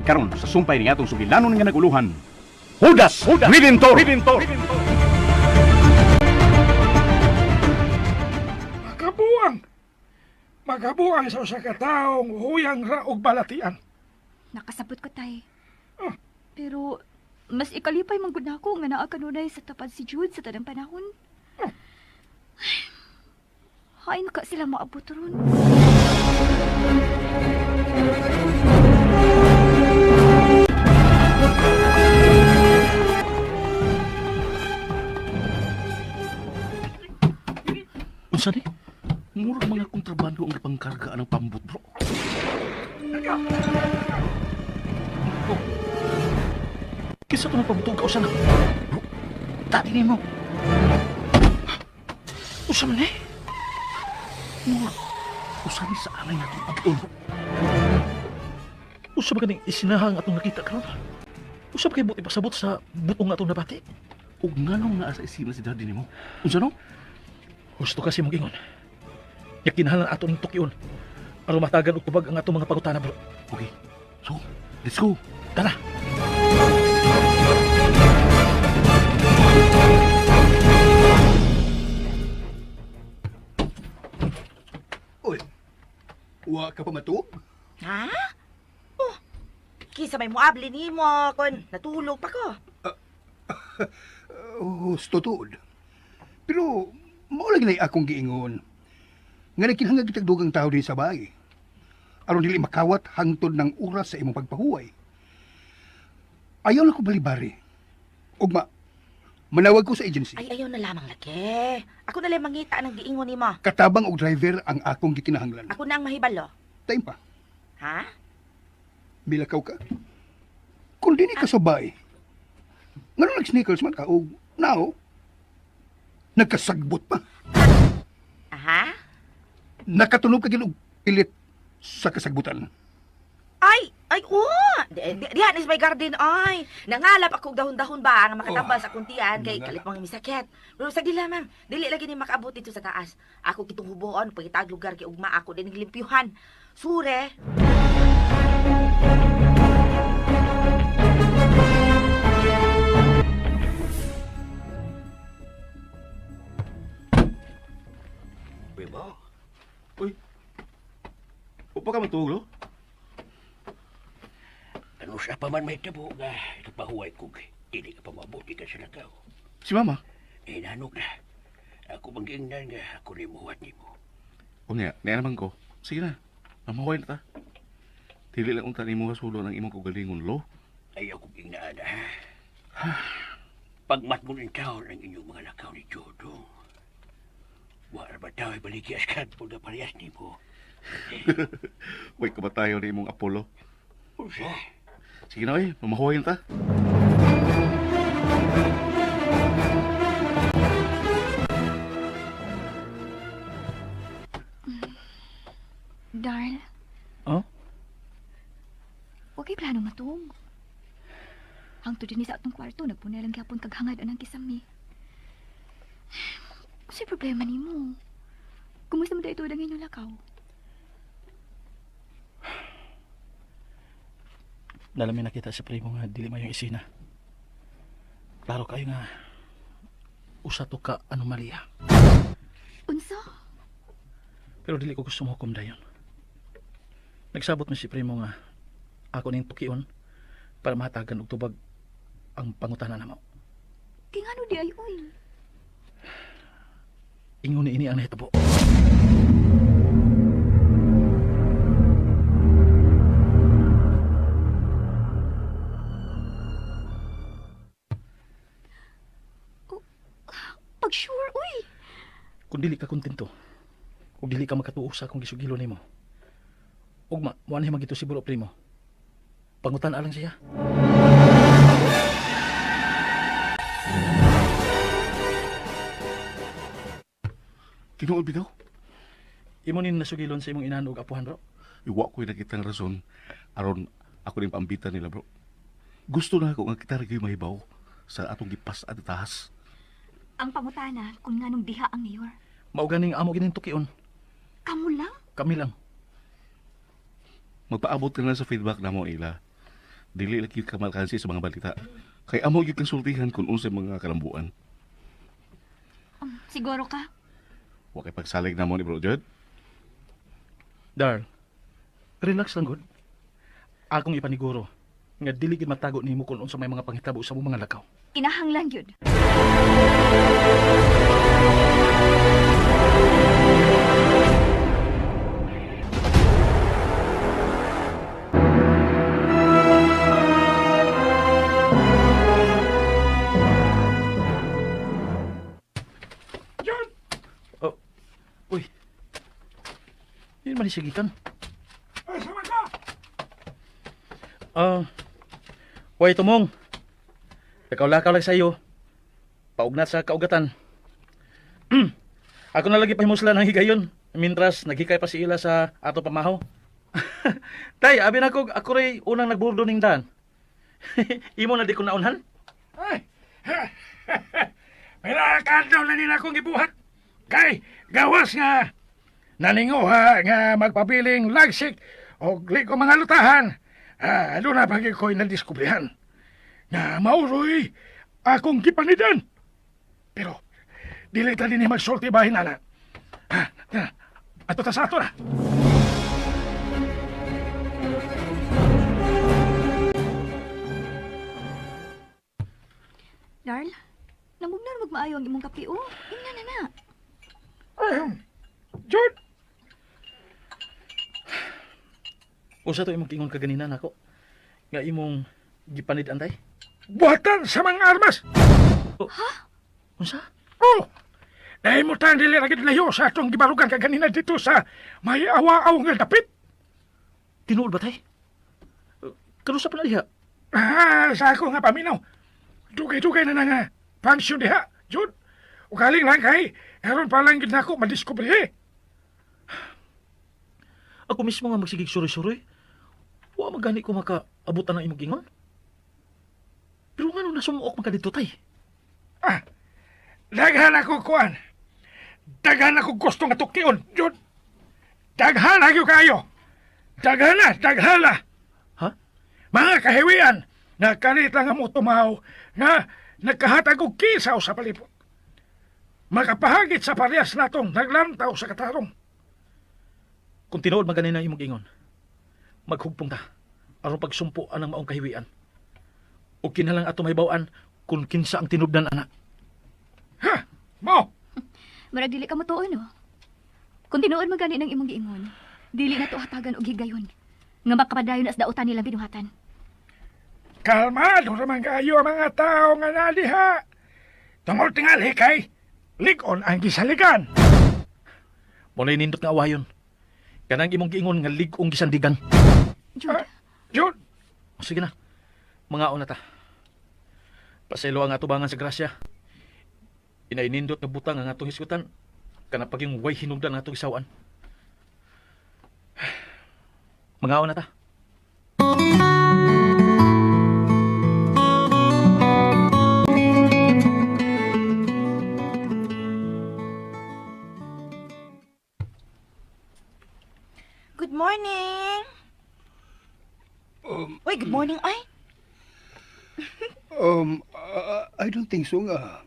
karon sa sumpay ni atong sugilanon nga naguluhan. Judas Redentor. Magabuang sa usa ka taong huyang ra og balatian. Nakasabot ko tay. Ah. Pero mas ikalipay man gud nako nga naa kanunay sa tapad si Jude sa tanang panahon. Hain ka sila maabot ron. Unsa ni? Murag mga kontrabando ang pangkargaan ng pambut, bro. Oh. Kisa ito ng pambutong kausan na. Bro, dati ni mo. Usa man eh. Murag, usa ni sa alay natin abdon, bro. Usa ba kaning isinahang atong nakita karon? Usa ba kay buti pasabot sa butong atong nabati? Ug nganong naa sa isina si daddy nimo? Unsa no? Gusto kasi mong ingon. Ya kinahanglan ato ning tukyon. Aron matagan og tubag ang ato mga pangutana, bro. Okay. So, let's go. Tara. Oy. Wa ka pa matug? Ha? Oh, kisa may muabli ni mo kon natulog pa ko. Husto tuod. Pero, mao lagi na akong giingon. Nga nagkinahanglan kitag dugang tao din sa bahay. Aron dili makawat hangtod ng oras sa imong pagpahuway. Ayaw na ko balibari. Ugma, manawag ko sa agency. Ay, ayaw na lamang laki. Ako na lang mangita ng giingon ni mo. Katabang og driver ang akong gikinahanglan. Ako na ang mahibalo. Time pa, Ha? milakaw ka. Kung dini ka sa bahay, nga nag-sneakers man ka, o now, nagkasagbot pa. Aha? Nakatunog ka og pilit sa kasagbutan. Ay, dihan is my garden, ay. Nangalap ako og dahon-dahon ba nga makatambal sa kuntian kay kalit mga misakit. Pero sa lamang, dili lagi ni makaabot dito sa taas. Ako kitong hubuon, pagitag lugar kay ugma ako din limpyuhan. Sure. Beba. Uy. Upa ka matulog, lo? Ano siya pa man may tabo nga nagpahuway ko hindi ka pa mabuti ka sa nakaw. Si Mama? Eh, nanok na. Ako bangingnan nga ako ni muwat ni mo. Unya, niya naman ko. Sige na. Mamahuay na ta. Dili lang unta nimo hasulo ng imong kagalingon, lo. Ayaw kong ingnaada. Pagmat mo ng taon ang inyong mga nakaw ni Jodo. Wala ba tayo baligyas ka po na parehas ni mo? Wait ka ba tayo ni imong Apollo? Usa. Sige na, oy. Mamahuay na ta. Darl, Oh? huwag kay plano matong. Hangtod din sa atong kwarto, nagpunay lang gyapon kag hangad anang kisami. Kasi problema nimo. Kumusta mo dito ang inyong lakaw? Nalamin na kita sa primo nga dili mayong isina. Klaro kayo nga usa to ka anomalya. Unsa? Pero dili ko gusto mahukom dayon. Nagsabot man si primo nga ako ning tukion para mahatagan og tubag ang pangutana namo. Kingano di ay uy. Ingon ini ang nahitabo. Pag sure uy. Kung dili ka kontento, kung dili ka makatuo sa akong gisugilo nimo. Ugma, mo anhi magito siguro primo. Pangutan alang siya. Tinuod bitaw? Imo nin nasugilon sa imong inahan og apuhan, bro. Iwa ko'y nakitang rason aron ako rin paambitan nila, bro. Gusto na ako nga kita rin mahibaw sa atong gipas at tahas. Ang pangutana kung nganong diha ang mayor. Mao ganing amo gining tukion. Kamu lang? Kami lang. Magpaabot ka na sa feedback na mo, Ila. dili lagi ka malkansi sa mga balita. Kay amo gyud kang sultihan kung unsay mga kalambuan. Siguro ka? Wa kay pagsalig na mo ni Bro Jud. Darl, relax lang good. Akong ipaniguro nga dili gid matago nimo kung unsa may mga panghitabo sa mga lakaw. Kinahanglan yun. John! Uy. Hindi man isigikan. Ay, sama ka! Way tumong. Lakaw-lakaw lang sa'yo. Paugnat sa kaugatan. Ako na lagi pahimusla ng higayon. Mintras naghikay pa si Ila sa ato pamahaw. Tay, abi na ako rin unang nagburdo ning daan. Imo na di ko naunhan? Ay! May nakakadaw na nila akong ibuhat. Kay, gawas nga. Naninguha nga magpabiling lagsik o liko mga lutahan. Ano na pagi ko'y nadiskubrihan. Nga mauroy akong gipanidan. Pero, dili ta din magsulti bahin na. Ato ta sa ato na. Darl, namugnar magmaayo ang imong kape, oh. Ingna na. John! Usa to imong kingon kaganina nako. Nga imong gipanid antay? Buhatan sa mga armas! Unsa? Oh! Dahil mo tayo dili lagi layo sa atong gibarugan kaganina dito sa may awa-aw nga dapit. Tinuod ba tay? Kanusa pa na diha? Sa ako nga paminaw. Dugay-dugay na nga pansyon diha, Jud. Ugaling lang kay, karon pa lang gid nako madiskubre. Ako mismo nga magsigig suri-suri. Wa magani ko makaabutan ng imong gingon. Pero nga nung nasumuok man ka dito tay. Daghan ako kuan. Daghan ako gusto nga tukion, Jud. Daghan ako kayo. Daghan na. Ha? Mga kahiwian, nakalita nga mo tumaw, nga nagkahatag og kisaw sa palipot. Makapahagit sa parehas natong naglantaw sa katarong. Kung tinuod man ganina imong gingon, maghugpong ta aron pagsumpo ang maong kahiwian. O kinahanglan ato may bawaan kung kinsa ang tinubdan ana. Ha? Mo! Marag dili ka matuon, no? Kung tinuod magani ng imong giingon, dili na to hatagan og higayon. Nga makapadayon as dautan nilang binuhatan. Kalmado naman kayo mga tao nga naliha. Tungol tingali kay, ligon ang gisaligan. Walay nindot nga awayon. Kanang imong giingon nga lig-ong gisandigan. Jude, Jud, O, sige na. Mga na ta. Paselo ang atubangan sa grasya. Inainindot nga butang ang atong hisgutan. Kana pag yung way hinungdan ang atong isawaan. Mga na ta. Good morning. Uy, good morning, ay. I don't think so nga.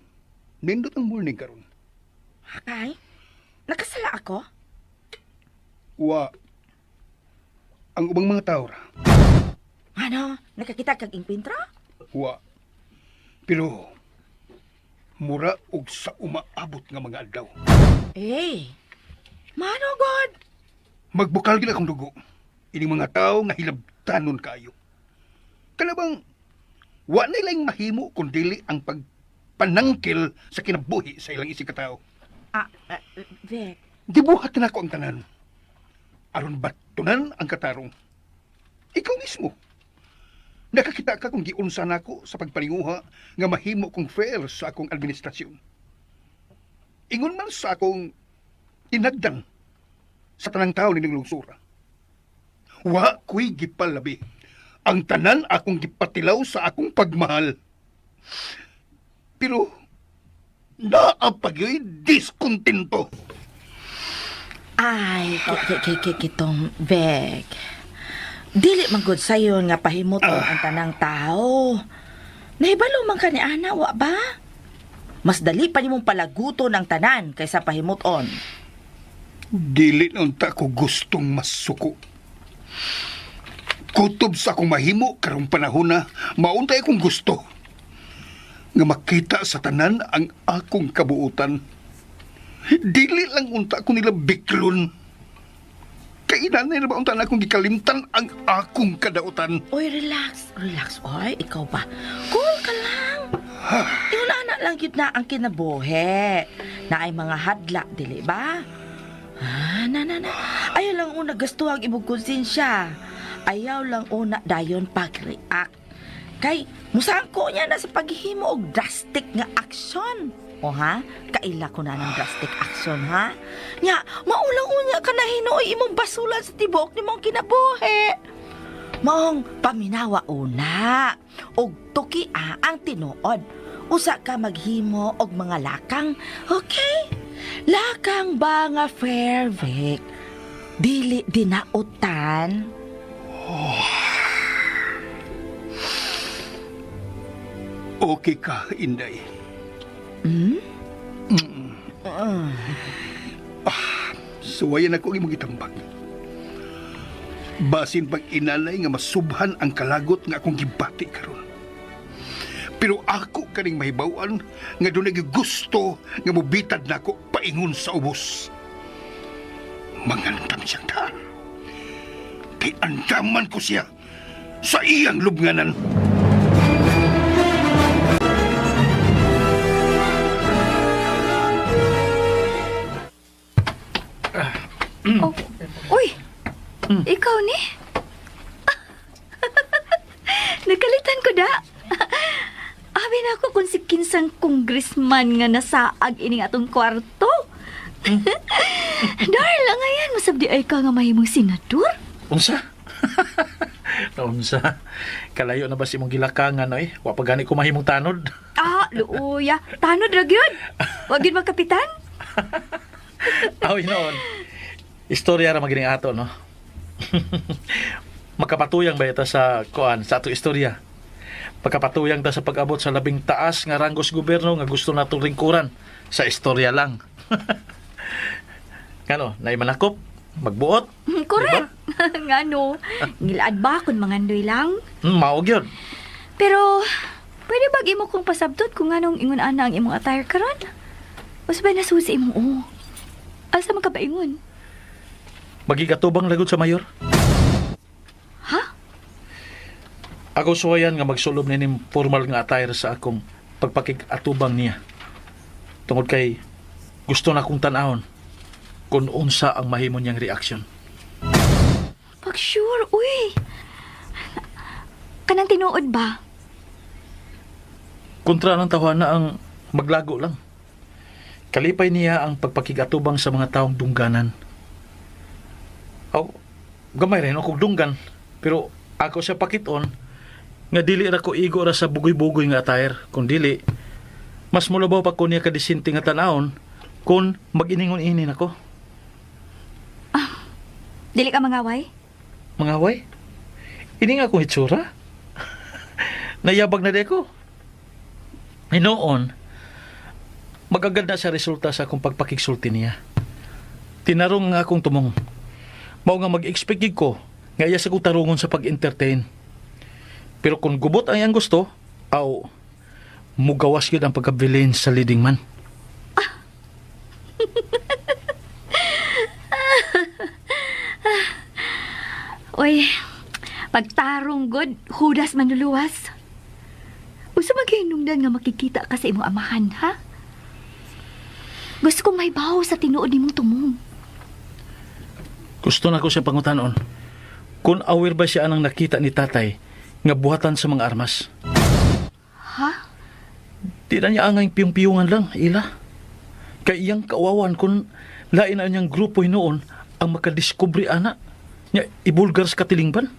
Nindot ang morning karon. Ay, nakasala ako? Wa. Ang ubang mga tao ra. Ano, nakakita kag impintra? Wa. Pero, mura og sa umaabot nga mga adlaw. Eh, mano God? Magbukal gid akong dugo. Ining mga tao nga hilabtanon kayo. Kanabang wa na ilang mahimo kun dili ang pagpanangkil sa kinabuhi sa ilang isig katao. Vic. Gibuhat na ako ang tanan. Aron batunan ang katarong. Ikaw mismo. Nakakita ka kung giunsa nako sa pagpalinguha nga mahimo kong fair sa akong administrasyon. Ingon man sa akong tinagdan sa tanang tao nining lungsura. Wa ko'y gipalabi. Ang tanan akong gipatilaw sa akong pagmahal. Pero, naapagyo'y Dili man gud sayon nga pahimuton ang tanang tao. Nahibalo man ka ni ana, wa ba? Mas dali pa nimong palaguton ang tanan kaysa pahimuton. Dili na unta ko gustong masuko. Kutob sa akong mahimo karong panahon na mauntay akong gusto nga makita sa tanan ang akong kabuutan. Dili lang unta ko nila biklon. Kainanay na ba unta na akong gikalimtan ang akong kadautan? Oy, relax. Relax, oy. Ikaw ba? Cool ka lang. Yung anak lang yun na ang kinabuhi. Na ay mga hadla, dili ba? Na. Ayaw lang una gasto ang imong konsensya. Ayaw lang una dayon pag-react. Kay, musangko niya na sa paghihimo og drastic nga aksyon. O ha? Kaila ko na ng drastic action, ha? Nya, maulang-unya ka na hinuoy imong basulan sa tibok ni mong kinabuhi. Mong paminawa una. Og tukia ang tinuod. Usa ka maghimo og mga lakang, okay? Lakang ba nga fair, Vic? Dili dinautan. Okay ka, Inday. Suwayan ako imong gitambag. Basin pag inalay nga masubhan ang kalagot nga akong gibati karon. Pero ako kaning mahibawan nga dunay gusto nga mobitad nako paingon sa ubos. Mangandam siyang daan. Kay andaman ko siya sa iyang lubnganan. Oh, uy! Ikaw ni? Nagkalitan ko da. Abi na ako kung si kinsang congressman nga nasaag ining atong kwarto. Darla nga yan, masabdi ay ka nga mahimong senador. Unsa? Unsa? Kalayo na ba si mong gilakangan, oy? Wa pa gani ko mahimong tanod. Luuya. Tanod ra gyud. Wag gyud magkapitan. Awi noon. Istorya ra magining ato, no? Makapatuyang ba ita sa kuan sa ato istorya? Pagkapatuyang ta sa pag-abot sa labing taas nga ranggos gobyerno nga gusto natong ringkuran sa istorya lang. Kano, nay manakop, magbuot. Correct. Ngano, gilaad ba kung mangandoy lang? Mao gyud. Pero, pwede ba imo kong pasabtot kung anong ingon ana ang imong attire karon? O sabay nasusi imong asa man ka paingon? Magikatubang lagod sa mayor. Ha? Ako suwayan nga magsulob na ning formal nga attire sa akong pagpakig-atubang niya. Tungod kay gusto na kong tanahon kung unsa ang mahimo niyang reaksyon. Pag sure, uy. Kanang tinuod ba? Kontra ng tawana ang maglago lang. Kalipay niya ang pagpakig-atubang sa mga taong dungganan. Gamay rin ako dunggan, pero ako siya pakiton nga dili ra ko igo ra sa bugoy-bugoy nga attire, kung dili mas mulabaw pa ko niya kadisinti nga tanahon kung mag-iningon-inin ako. Dili ka mangaway? Mangaway? Ini nga akong itsura? Nayabag na di ko. Hinoon, magaganda sa resulta sa akong pagpakigsulti niya. Tinarong nga akong tumong. Mao nga mag-expect ko nga iya sa kong tarungon sa pag-entertain. Pero kung gubot ang iyang gusto, mugawas yun ang pagka-villain sa leading man. Uy, pagtarong god, hudas manluluwas. Usa maghinungdan nga makikita ka sa imong amahan, ha? Gusto kong may baho sa tinuod nimong tumong. Gusto na ko siya pangutanon kung aware ba siya anang nakita ni tatay nga buhatan sa mga armas. Ha? Di na niya angay piyong-piyungan lang, ila. Kay iyang kawawan kung lain na niyang grupo hinoon ang makadiskubre ana niya ibulgar sa katilingban.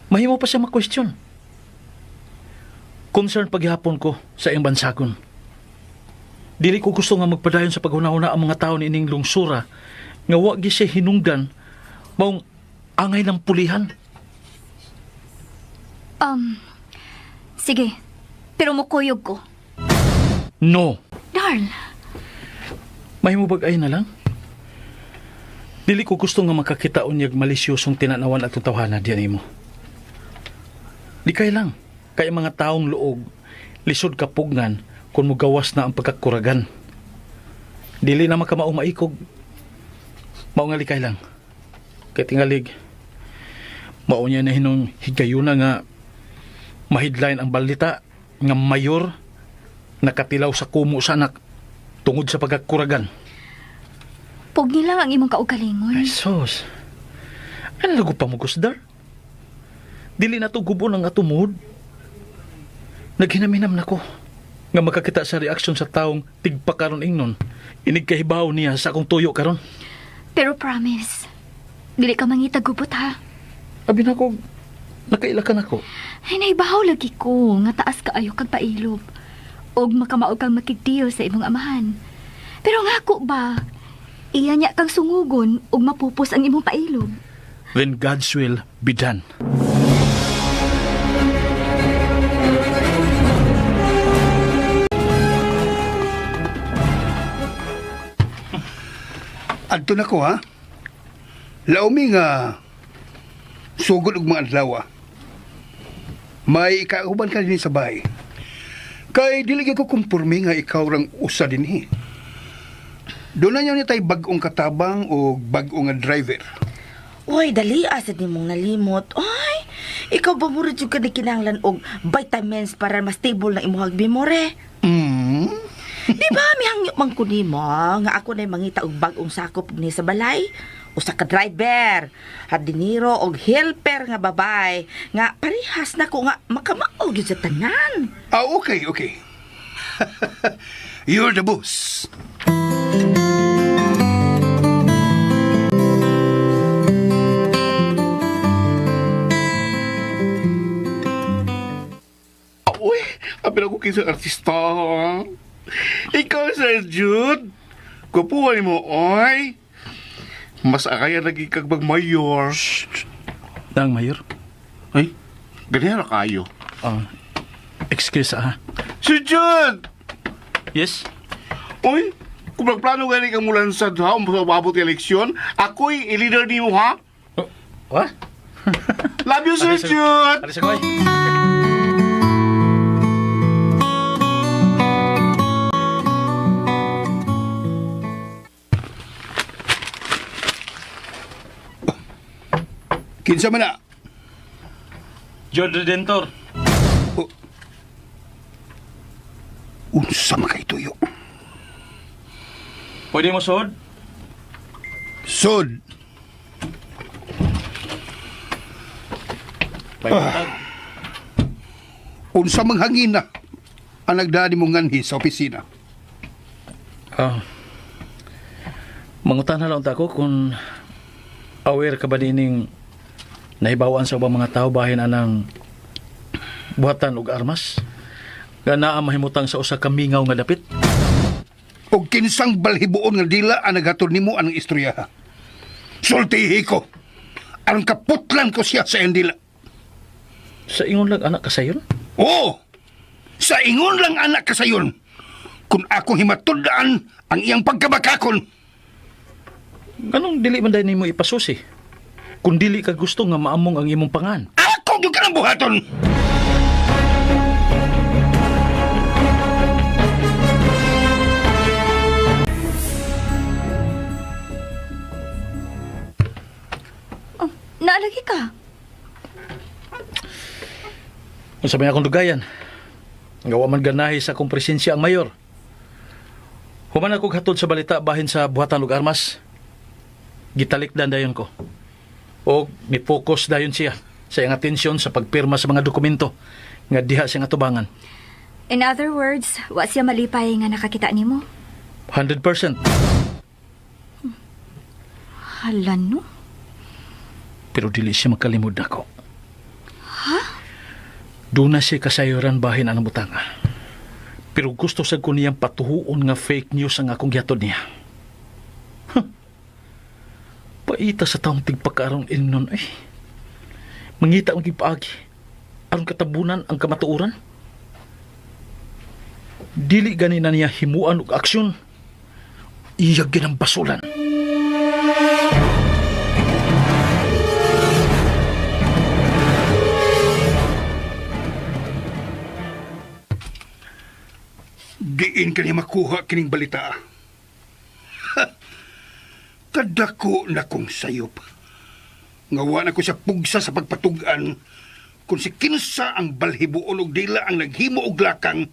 Mahimo pa siya mag-question. Concern paghihapon ko sa iyang bansagon. Dili ko gusto nga magpadayon sa paghuna-una ang mga tao ni ining lungsura nga wag siya hinungdan maong angay ng pulihan. Sige. Pero mukuyog ko. No. Darl, May mubagay na lang. Dili ko gusto nga makakita unyag malisyosong tinanawan at tawhana diyan mo. Di kay lang. Kaya mga taong luog, lisod kapugngan kung mugawas na ang pagkakuragan. Dili na makamaong maikog. Maungali kay lang. Kaya tingalig, maunya na hinong higayuna nga mahidlain ang balita nga mayor nakatilaw sa kumo sa anak tungod sa pagkakuragan. pugni lang ang imong kaugalingon. Ay, sos. Ano lago pa mo, Gusdar? Dili na to gubon ang atumod. Naghinaminam na ko nga makakita sa reaksyon sa taong tigpa karon ingnon. Inig kahibaw niya sa akong tuyo karon. Pero promise, dili ka mangitagubot ha. Abi na ko, nakailakan ako. Ay, naibahaw lagi ko nga taas ka ayo kag pailob. Og makamaog kang makigtiyo sa imong amahan. Pero nga ko ba, iya niya kang sungugon og mapupos ang imong pailob. Then God's will be done. Adto na ko ha. Laumi nga sugod og mga adlaw. May ikauban ka din sa bahay. Kay dili gyud ko kumpurmi nga ikaw rang usa dinhi. Doon na niya tay bag-ong katabang o bag-ong nga driver. Uy, dali asad ni mong nalimot. Ay, ikaw ba mo rin yung kinahanglan og vitamins para mas stable na imuhag memore? Di ba, mihangyo man ko ni mo nga ako na mangita og bag-ong sakop ni sa balay? Usa ka driver, hardinero og helper nga babay nga parihas na ko nga makamaog yun sa tanan. Ah, okay. You're the boss. Uy, apil ako kisang artista. Ikaw, Sir Jude. Kupuhan mo, oy. Mas akaya lagi kag mayor. Dang mayor. Ay, ganyan na kayo. Excuse ha. Sir Jude! Yes? Uy, kung magplano gani kang mulan sa daw sa mabot ng eleksyon, ako'y i-leader ni mo, ha? What? Love you, Sir Jude! Alis ako ay. Kinsa man na? John Redentor. Unsa man kay tuyo? Pwede mo sod? Sod. Unsa mang hangin na ang nagdani mo nganhi sa opisina? Mangutan na lang ako kung aware ka ba dining nahibawaan sa ubang mga tao bahin anang buhatan og armas nga naa mahimutang sa usa ka mingaw nga dapit. O kinsang balhibuon nga dila ang naghatod nimo anang istorya. Sultihi ko. Aron kaputlan ko siya sa iyang dila. Sa ingon lang anak ka sayon? Oo! Sa ingon lang anak ka sayon. Kung akong himatudaan ang iyang pagkabakakon. Ganong dili man dahil nimo ipasusi? Kung dili ka gusto nga maamong ang imong pangan. Ako yung ka ng buhaton! Naalagi ka? Kung sabi akong dugayan, gawa man ganahi sa akong presensya ang mayor. Human ako hatod sa balita bahin sa buhatan ug armas. Gitalikdan dayon ko. O ni-focus dayon siya sa iyang atensyon sa pagpirma sa mga dokumento nga diha siyang atubangan. In other words, wa siya malipay nga nakakita nimo. 100%. Hala no? Pero dili siya makalimod nako. Doon na siya kasayuran bahin anang butanga. Pero gusto sa ko niyang patuhuon nga fake news ang akong gihatod niya. Maita sa taong tigpagkaroon ingnon ay. Mangita ang gipaagi. Aron katabunan ang kamatuuran. Dili gani na niya himuan og aksyon. Iyag ang basulan. Diin ka niya makuha kining balita. Ha! Kadako na kong sayop. Ngawa na ko sa pugsa sa pagpatugan kung si kinsa ang balhibuon og dila ang naghimo og lakang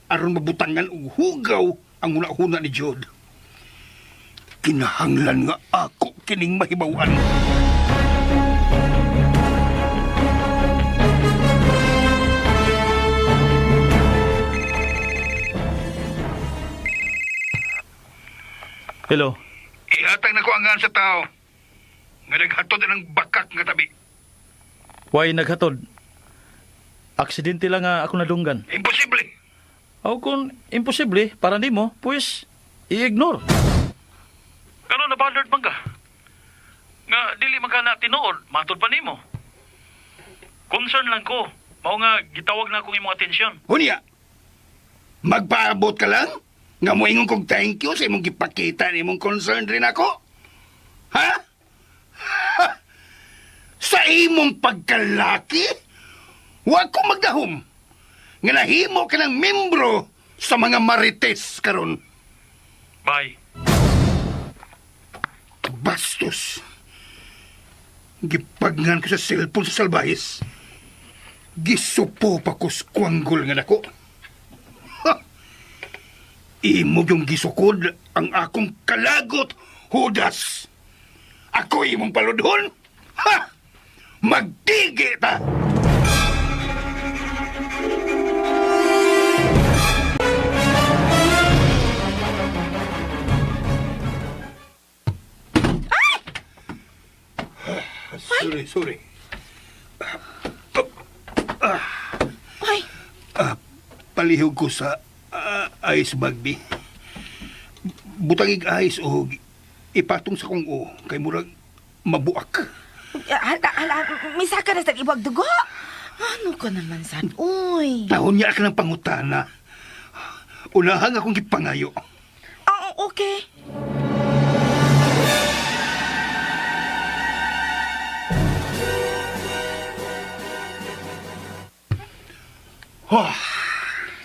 aron mabutangan og hugaw ang una-una ni Jod. Kinahanglan nga ako kining mahibawan. Hello. Ihatag na ko angan sa tao nga naghatod ng bakak nga tabi. Why naghatod? Aksidente lang nga ako nadunggan. Imposible! O kung imposible, para nimo, pues, i-ignore. Pero na-bothered man ka? Nga, dili man ka na tinuod, matod pa nimo. Concern lang ko. Mao nga, gitawag na akong imong atensyon. Hunya, magpaabot ka lang? Nga mo ingon kong thank you sa imong gipakita ni imong concern rin ako? Ha? Ha? Sa imong pagkalaki? Huwag ko magdahom. Nga nahimo ka ng membro sa mga marites karon. Bye. Bastos. Gipagnan ko sa cellphone sa salbahis. Gisupo pa ko skwanggol nga nako. Ha! Imo yung gisukod ang akong kalagot, Judas. Ako imong paludhon? Ha! Magtigi ta! Sorry. Ay, Palihog ko sa ice bag, bi. Butangig ice o ipatong sa kong o kay murag mabuak. misa ka na sa ibag dugo. Ano ka naman, San? Uy. Tahon niya ka ng pangutana. Unahang akong gipangayo. Okay.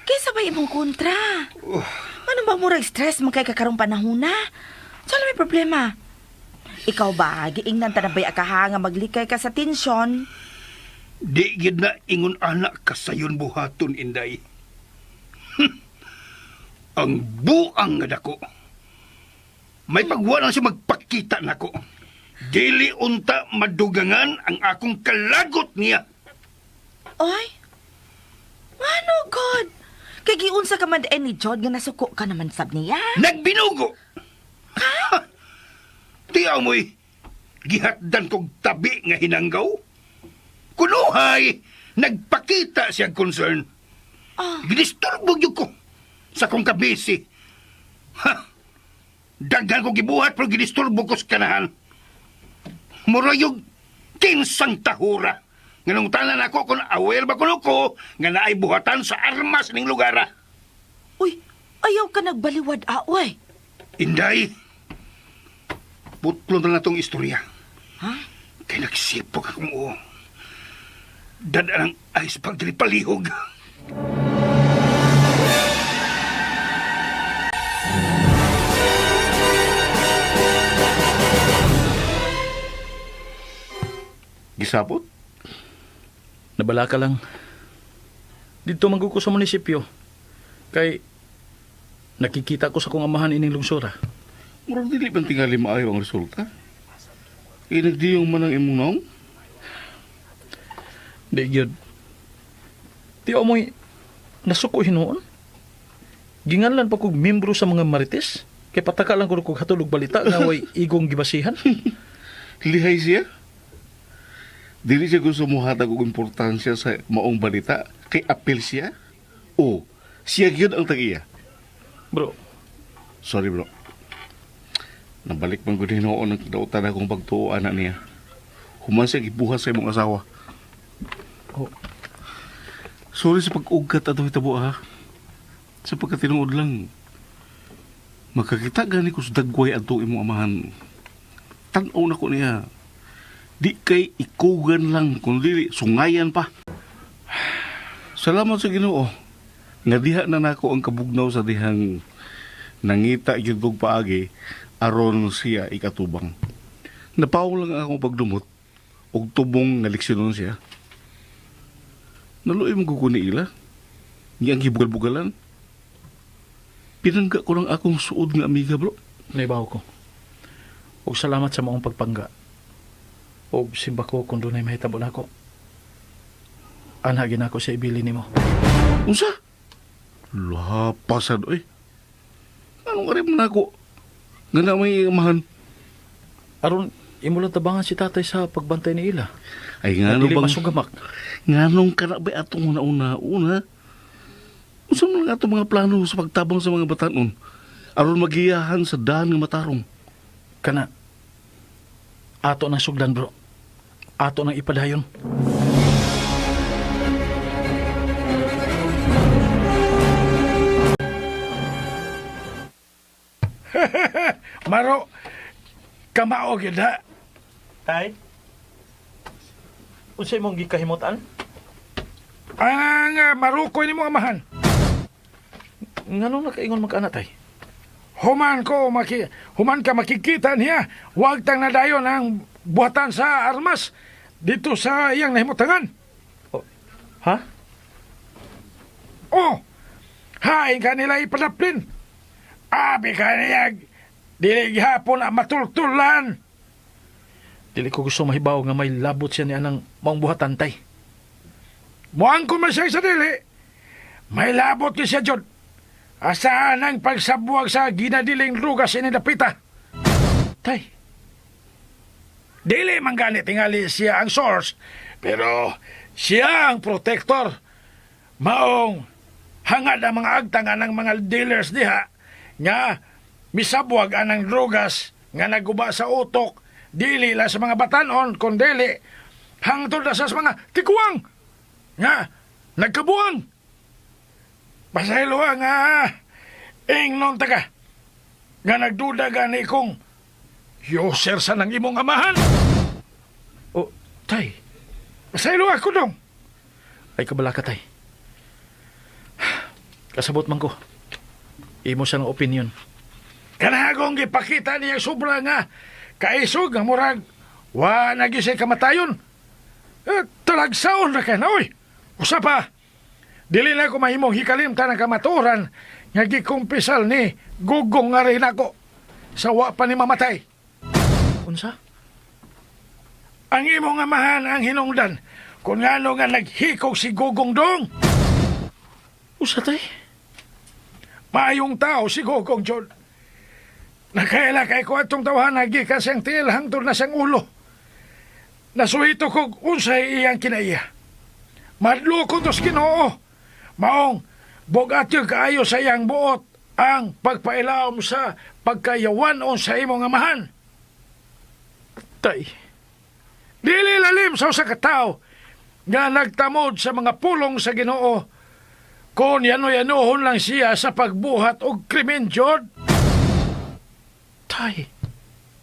Kaysa ba imong kontra? Ano ba murag stress man kay kakarong panahon na? Saan may problema? Ikaw ba, giingnan ta na ba'y akaha nga maglikay ka sa tensyon? Di gid na ingon anak ka sayon buhaton, Inday. Ang buang nga dako. May pagwa lang siya magpakita nako. Dili unta madugangan ang akong kalagot niya. Oy? Ano, God? Kay giunsa ka man ni Jod nga nasuko ka naman sab niya? Nagbinugo! Ha? Tiyaw mo'y gihatdan kong tabi nga hinanggaw. Kunuhay, nagpakita siyang concern. Ginisturbo yun ko sa kong kabisi. Ha? Daghan ko gibuhat pero ginisturbo ko sa kanahan. Murayog kinsang tahura. Nga nung tanan ako kung aware ba kuno ko nga naay buhatan sa armas ning lugara. Uy, ayaw ka nagbaliwad, oy. Inday, putlo na itong istorya. Ha? Kaya nagsipok akong o. Dada ng ayos pag palihog. Gisapot? Nabala ka lang. Dito mangguko sa munisipyo. Kay nakikita ko sa kong amahan ining lungsura. Murang dili bang tingali maayo ang resulta? Nagdiyong man ang imong naong? Di gyud. Ti amoy nasuko hinuon. Ginganlan pa kog membro sa mga marites. Kay pataka lang ko kog hatulog balita nga way igong gibasihan. Lihay siya? Dili siya gusto mo hatag og importansya sa maong balita kay apil siya? O, siya gyud ang tag-iya? Bro, Sorry bro. Nabalik man gud hinoon ang dautan akong pagtuo anak niya. Human siya gibuhat sa imong asawa. Oh. Sorry sa pag-ugat ato hitabo ha. Sa pagkatinuod lang. Makakita gani ko sa dagway ato imong amahan. Tanaw na ko niya. Di kay ikugan lang, kundi sungayan pa. Salamat sa Ginoo. Nga diha na nako ang kabugnaw sa dihang nangita yun kong paagi aron siya ikatubang. Napaw lang akong pagdumot og tubong nga leksyonon siya. Naluoy mo kukuni ila. Nga ang gibugal-bugalan. Pinangga ko lang akong suod nga amiga, bro. Naibaw ko. Og salamat sa maong pagpangga. Og simba ko kung doon ay mahitabo na ako. Anhagin ako sa ibili nimo. Unsa? Lapasan, oy. Anong karim na ako? Nga na may amahan. Aron, imo lang tabangan si tatay sa pagbantay ni ila. Ay nga no Dili bang... masugamak. Nga nung kanabay atong una-una. Unsa man nga atong mga plano sa pagtabang sa mga batanon? Aron magiyahan sa daan nga matarong. Kana, ato ng sugdan bro. Ato ng ipadayon. Maro, kamao gyud ha. Tay? Unsay mong gikahimutan? Ang marukoy ni mo amahan. Nganong nakaingon magkana tay? Human ka makikita niya. Huwag tang nadayon ang buhatan sa armas dito sa iyang nahimutangan. Ha? Oh, hain ka nila ipadaplin. Abi ka niya, dili gihapon ang matultulan. Dili ko gusto mahibaw nga may labot siya niya ng maong buhatan tay. Muang ko man siya sa dili. May labot ki siya, Jod. Asaan ang pagsabuag sa ginadiling rugas inidapita. Tay, Dili man gani tingali siya ang source, pero siya ang protector. Maong hangad ang mga agtangan ng mga dealers diha nga misabuag anang drogas nga naguba sa utok, dili la sa mga batanon kundi hangtod na sa mga tikuwang nga nagkabuang. Pasaylo nga ingnon taga nga nagduda gani kong user sa nang imong amahan. oh, tay, Pasaylo ako dong. ay kabala ka tay. Kasabot man ko. Imo siyang opinion. Kanagong gipakita niya sobra nga kaisog nga murag wa nagisay kamatayon. Talagsaon na ka na, oy. Usa pa, dili na ko mahimong hikalimtan ang kamaturan nga gikumpisal ni Gugong nga rin ako sa wa pa ni mamatay. Unsa? Ang imong amahan ang hinungdan kung ngano nga naghikog si Gugong dong. Usa tay? Maayong tao si Gugong, John. Nakaila kay ko atong tawahan nagikas ang tiil hangtod na siyang ulo. Nasuhito kog unsay iyang kinaiya. Madlo ko tos Ginoo. Maong bogatyo kaayo sa iyang buot ang pagpailaom sa pagkayawanon sa imong amahan. Tay, Dili lalim sa usa ka tawo nga nagtamod sa mga pulong sa Ginoo. Kung yano-yanohon lang siya sa pagbuhat og krimen, Jod. tay.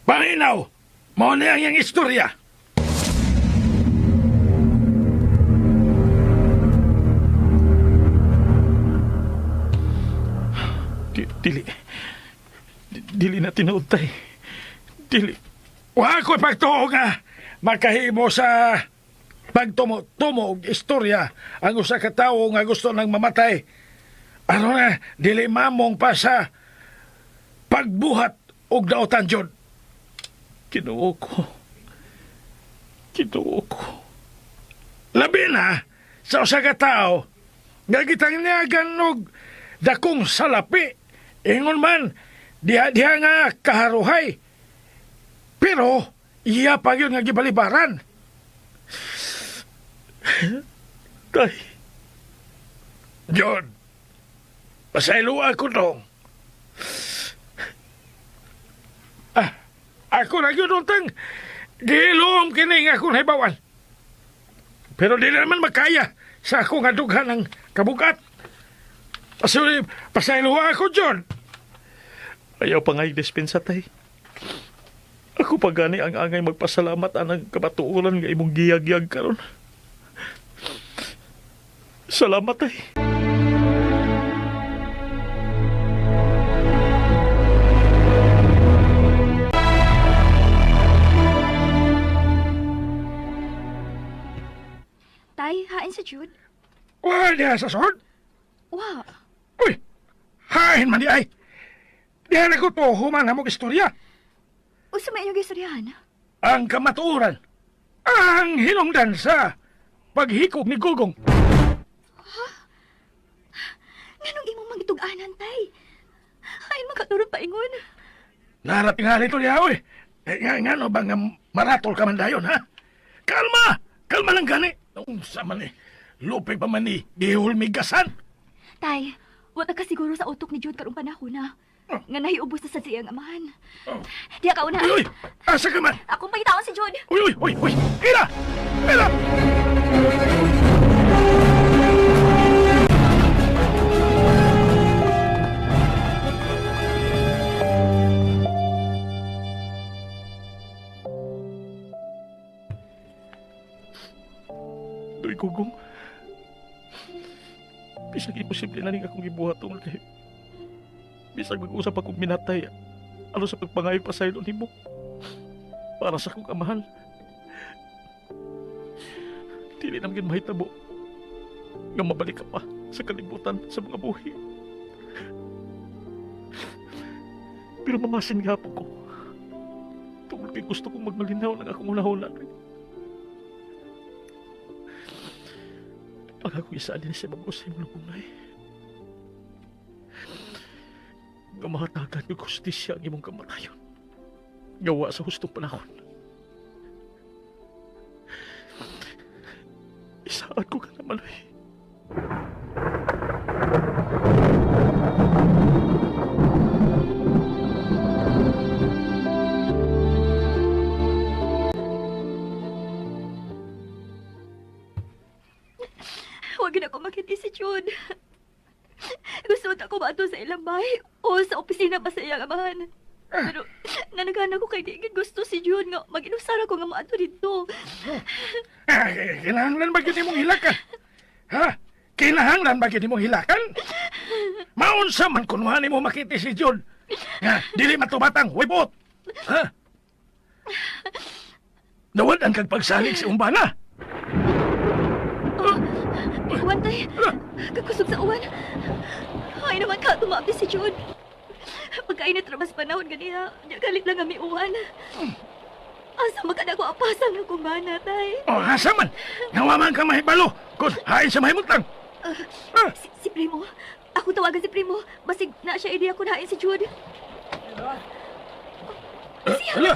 Malinaw, mao na ang iyang istorya. Dili na tinuod tay. Dili. Wa ko'y pagtuo nga makahimo sa pagtumo og istorya ang usa ka tawo nga gusto nang mamatay. Ano na, dili mamong pa sa pagbuhat og daotan, Jod. Kinuo ko. Labi na sa usa ka tawo nga gitangyagan og dakong salapi. Ingon man, diha nga kaharuhay. Pero, iya pa yun nga gibalibaran. Tay, John, pasaylo ako dong. Ako na yun untang. Gilom kini nga akong naibawan. Pero di naman makaya sa ako nga dughan ng kabugat. Pasayluha ako, John. Ayaw pa nga'y dispensa, tay. Ako pa gani ang angay magpasalamat anang kabatuuran nga imong giyag-yag karon. Salamat, tay. Tay, hain sa Jude. Wala niya sa sod. Wa. Uy, hain man di ay. Diyan ako to, human hamog istorya. Usa may inyong istoryahan. Ang kamatuoran. Ang hinungdan sa paghikog ni Gugong. Nganong imong magitug-anan, tay? Hain makaturog pa ingon. Narating nga nito niya, oy. Nga no bang maratol ka man dayon, ha? Kalma! Kalma lang gani. Sa man eh. Lupay pa man ni gihulmigasan. Tay, wala ka siguro sa utok ni Jude karong panahon na. Nga nahiubos na sa siyang amahan. Diya ka una. Uy, uy! Asa ka man? Akong pangitaon si Jude. Uy, uy, uy, uy! Ira! Ira! Doy Gugong. Bisag imposible na rin akong ibuhat tungkol kay... Bisag mag-usap akong minatay. Ano sa pagpangayog pa sa'yo nimo? Para sa akong amahan. Dili naman mahitabo nga mabalik ka pa sa kalibutan sa mga buhi. Pero mamasin nga po ko. Tungkol kay gusto kong magmalinaw ng akong hula-hula. Pag ako isa din siya mag-usay mo ng bungay. Nga mahatagan yung kustisya ang imong kamatayon. Gawa sa hustong panahon. Isaan ko ka na maloy. Huwag na ako makiti si Jude. Gusto ko mato sa ilang bahay o sa opisina pa sa iyang amahan. Pero nanagana ko kay Digid gusto si Jude nga mag-inusara ko nga maato dito. Kinahanglan ba gini mong hilakan? Ha? Kinahanglan ba gini mong hilakan? Maunsa man kunwahan mo makiti si John. Nga, dili matubatang, wibot. Ha? Nawad ang kagpagsalig si Umbana. Uwan tay, kakusog sa uwan. Ay naman ka, tumabi si Jude. Pagkainit rabas panahon ganiya, galit lang kami uwan. Asa magkana ko apasang ng kumbana, tay. O, asa man? Nawaman ka mahibalo. Kung hain sa mahimutang. Si Primo, ako tawagan si Primo. Basig na siya ideya ko nain si Jude. Hala?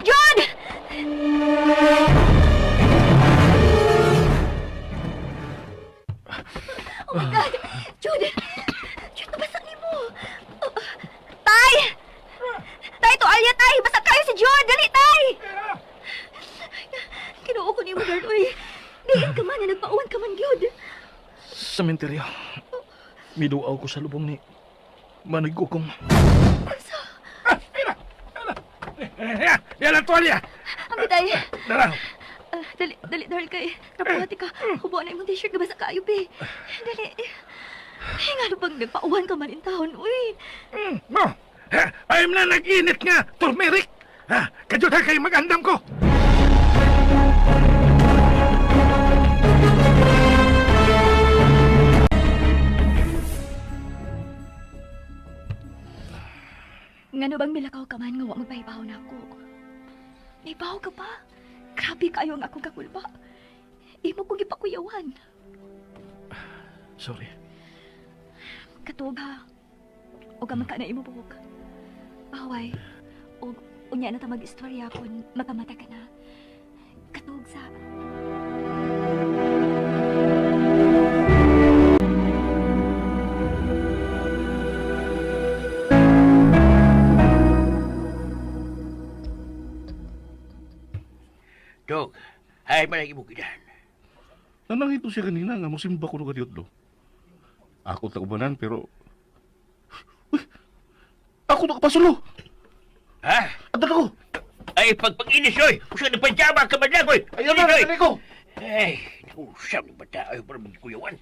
Jude! Oh my God! Jude! Jude, nabasa ni mo! Tay! Tay, to alya, tay! Basta kayo si Jude! Dali, tay! Kinuo ko ni mo, girl, uy. Diin ka man, na nagpauwan ka man, Jude. Sa menteryo. Miduaw ko sa lubong ni Manig Gugong. Yan ang tuwalya. Ang tay. Dala. Dali, dahil kay. Napuhati ka. Hubo na yung t-shirt na basa kayo, be. Dali. Ay, nga bang nagpauwan ka man in town, uy. No. Ayam na nag-init nga, turmeric. Kadyot ha kayo mag-andam ko. Nga bang milakaw ka man nga wa magpahibaw na ako. Ibaw ka pa? Grabe kayo ang akong kakulba. Imo kong ipakuyawan. Sorry. Katog ha. O ka man ka na imo buhok. Pahaway. O unya na ta mag-istorya kung makamata ka na. Katog sa... Dog, hay malagi mo kinan. Nanangito siya kanina nga musimba ko no kadiyot do. Ako tagubanan pero... Uy! Ako nakapasulo! Ha? At ako! Ay, pag-inis, oy! Usa na pajama ka man lang, oy! Ayaw na, Inis, oy! natali ko! Ay, usap ng bata. Ayaw para magkuyawan.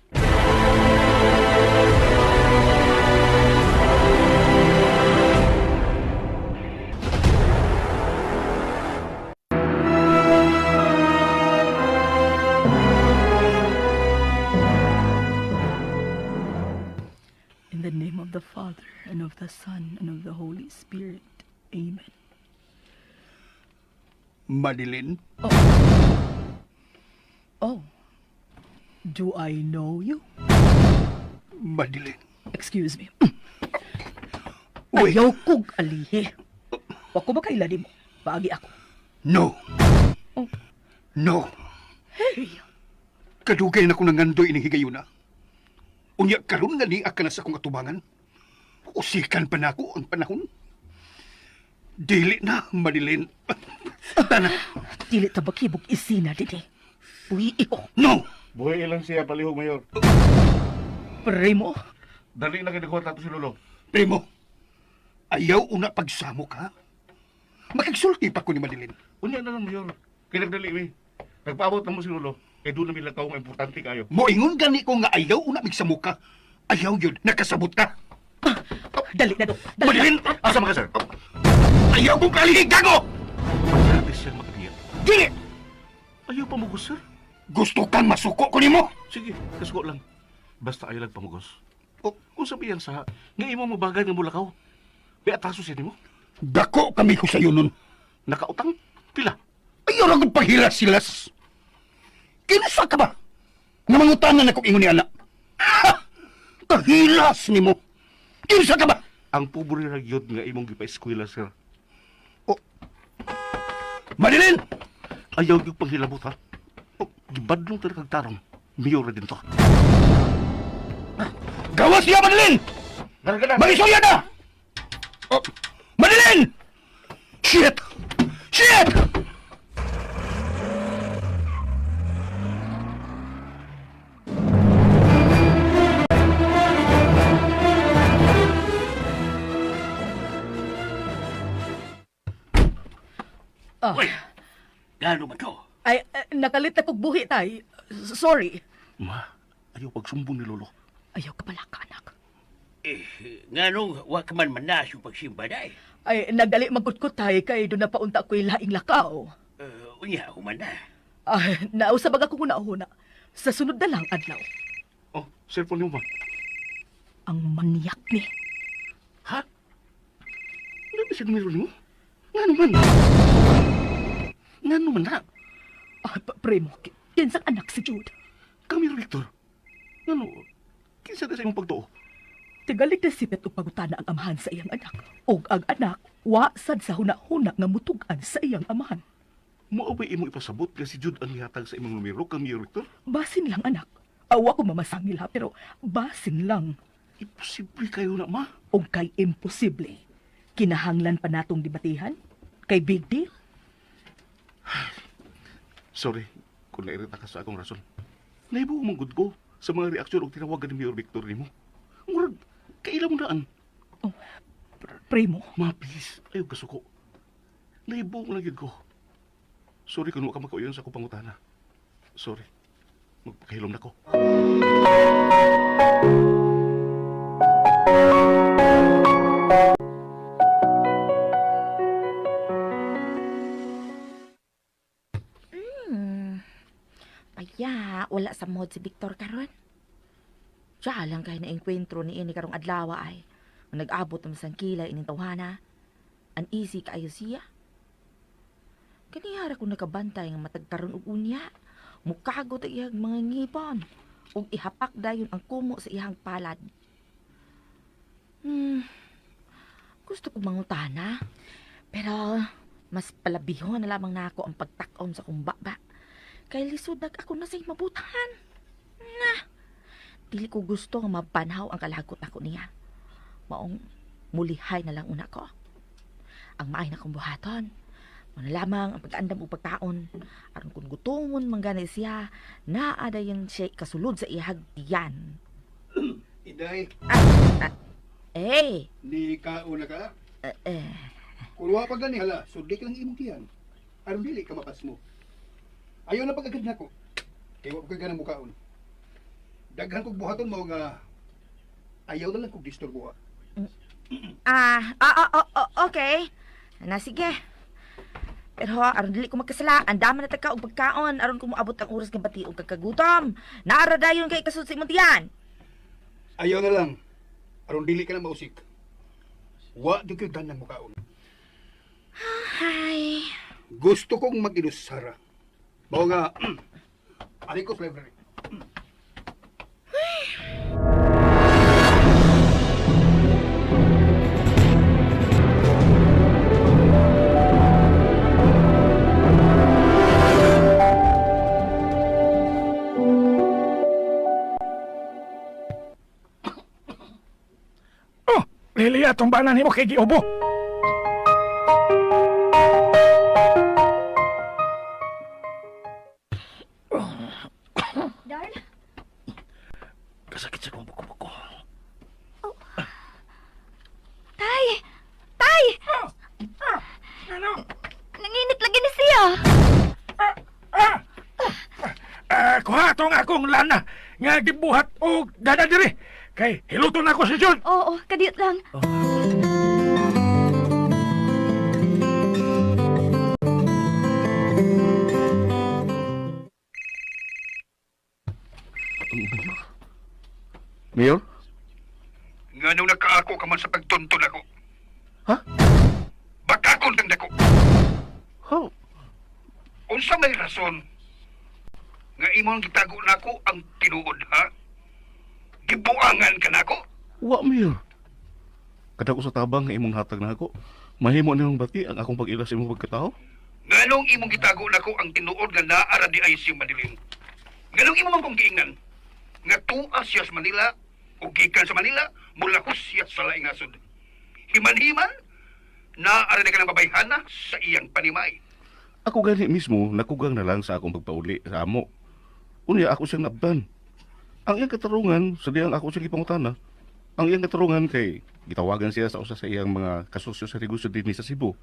In the name of the Father, and of the Son, and of the Holy Spirit. Amen. Madeline, Oh. Do I know you? Madeline. Excuse me. Uy, Ayaw kong alihi. Wa ko ba kailadi mo? Paagi ako. no. Oh. No. Hey! Kadugay na ko nangandoy ining higayuna. Unya karon nga ni ka na sa akong atubangan. Usikan pa na ako ang panahon. Dili na, Madeline. Tana. Dili tabakibog isina didi. Uy, iko. No! Buhay ilang siya palihog, Mayor. Primo. Dali na kinagkuha tato si Lolo. Primo, ayaw una pagsamo ka. Makigsulti pa ko ni Madeline. Unya na lang, Mayor. Kinagdali, mi. Nagpaabot na mo si Lolo. Eh, doon namin lang tao nga importante kayo. Moingon gani ko nga ayaw una migsamo ka. Ayaw yun, nakasabot ka. Dali na do. Dali. Madeline, Asa mga, sir? ayaw kong kalihig, gago! Pagkati siya makadiyan. Dili! Ayaw pamugos, sir. Gusto kang masuko ko nimo? Sige, kasuko lang. Basta ayaw lang pamugos. Oh, Kung sabihan sa, nga imo mo bagay nga mulakaw. Beataso siya ni mo. dako kami ko sa iyo nun. Nakautang? Pila? Ayaw lang kong paghilas-hilas. Kinasa ka ba? Nga mangutangan ako ingon ni anak. Ha! Kahilas ni mo. Kinasa ka ba? Ang pobre na gyud nga imong gipa-eskwela, sir. Madeline! Ayaw yung panghilabot, ha? Gibadlong talaga kagtarong. Mayor na din to. Gawas niya, Madeline! Marisolya na! Oh, Madeline! Shit! Shit! Ah, Uy, gano ba to? ay, nakalit akong buhi tay. Sorry. Ma, ayaw pagsumbong ni Lolo. Ayaw ka pala ka, anak. Eh, ngano, wa ka man manas yung pagsimba day. Ay, nagali magkutkot tay kay doon na paunta ko'y laing lakaw. Unya, human na. Ah, nausabag ako kung nauna. Sa sunod na lang, adlaw. Oh, cellphone niyo ba? Ang maniyak ni. Ha? Ano ba siya numero niyo? Nga naman. Nga naman na. Ah, primo, kinsang anak si Jude. Kami, Victor. Ano? Kinsa na sa imong pagtuo? Tigalig na sipet o pagutana ang amahan sa iyang anak. O ang anak, wasad sa huna-huna nga mutugan sa iyang amahan. Maubay imo ipasabot nga si Jude ang lihatag sa imong numero, kami, Victor? Basin lang, anak. Awa ko mamasangil ha, pero basin lang. Imposible kayo na, ma. O kay imposible. Kinahanglan pa natong dibatihan? Kay big deal? Sorry kung nairita ka sa akong rason. Naibuo mong good ko sa mga reaksyon o tinawagan ni Mayor Victor ni mo. Murag, kailan mo daan? Primo, Ma, please, ayaw kasuko. Naibuo mo lang yun ko. Sorry kung ka makauyon sa akong pangutana. Sorry. Magpakahilom na ko. Aya, wala sa mod si Victor karon. Siya lang kay na-enkwentro ni ini karong adlaw ay. Nag-abot naman sang kilay ining tawhana. Uneasy kaayo siya. Kanihara ko nakabantay nga matagkaron og unya. Mukagot ang iyang mga ngipon. Ug ihapak dayon ang kumo sa iyang palad. Gusto ko mangutana. Pero mas palabihon na lamang na ako ang pagtak-on sa kumbaba. Kay lisudag ako na sa'y mabutahan. Dili ko gusto nga mabanhaw ang kalagot ako niya. Maong mulihay na lang una ko. Ang maay na kong buhaton, Ano lamang ang pag-andam o pagkaon. Aron kung gutumon manggana siya, naada yan siya kasulod sa ihag tiyan. Iday, Eh, ni kauna ka? eh. Kung wa pa gani hala, sudik lang imong tiyan. Aron dili ka mapas mo. Ayaw na pagkagad na ko. Kaya wa pa ganang mukaon. Daghan kog buhaton mao nga ayaw na lang kog disturbo. Okay. Sige. Pero aron dili ko magkasala, andaman na tagka og pagkaon aron ko moabot ang oras ng bati og kagkagutom. Naara dayon kay kasulod sa imong tiyan. Ayaw na lang. Aron dili ka na mausik. Wa di gyud ganang mukaon. Ay. Gusto kong mag-inusara. Mao nga ari ko flavor. Oh, Lilia, tumbanan ni mo kay Giubo. Darl? Kasakit sa kong buko-buko. Tay! Tay! Ano? Nanginit lagi ni siya. Kuha tong akong lana nga gibuhat o dada diri. Kay hiluton ako si John. Oo, kadiyot lang. Mayor? Nga nung nakaako ka man sa pagtuntun ako. Ha? Bakakon kang dako. How? Unsa may rason nga imong gitago nako ang tinuod, ha? Gibuangan ka nako? Wa, Mayor. Kada ko sa tabang nga imong hatag na ako, mahimo nimong bati ang akong pag-ila sa imong pagkatao? Nganong imong gitago nako ang tinuod nga naara di ay si Madilim? Nganong imong kong giingnan nga tuas siya sa Manila o gikan sa Manila mula ko siya sa laing nasod. Himan-himan, naara na ka ng babayhana sa iyang panimay. Ako gani mismo, nakugang na lang sa akong pagpauli sa amo. Unya ako siyang nabdan. Ang iyang katarungan, sa diyang ako siyang ipangutana, ang iyang katarungan kay gitawagan siya sa usa sa iyang mga kasosyo sa negosyo dinhi sa Cebu.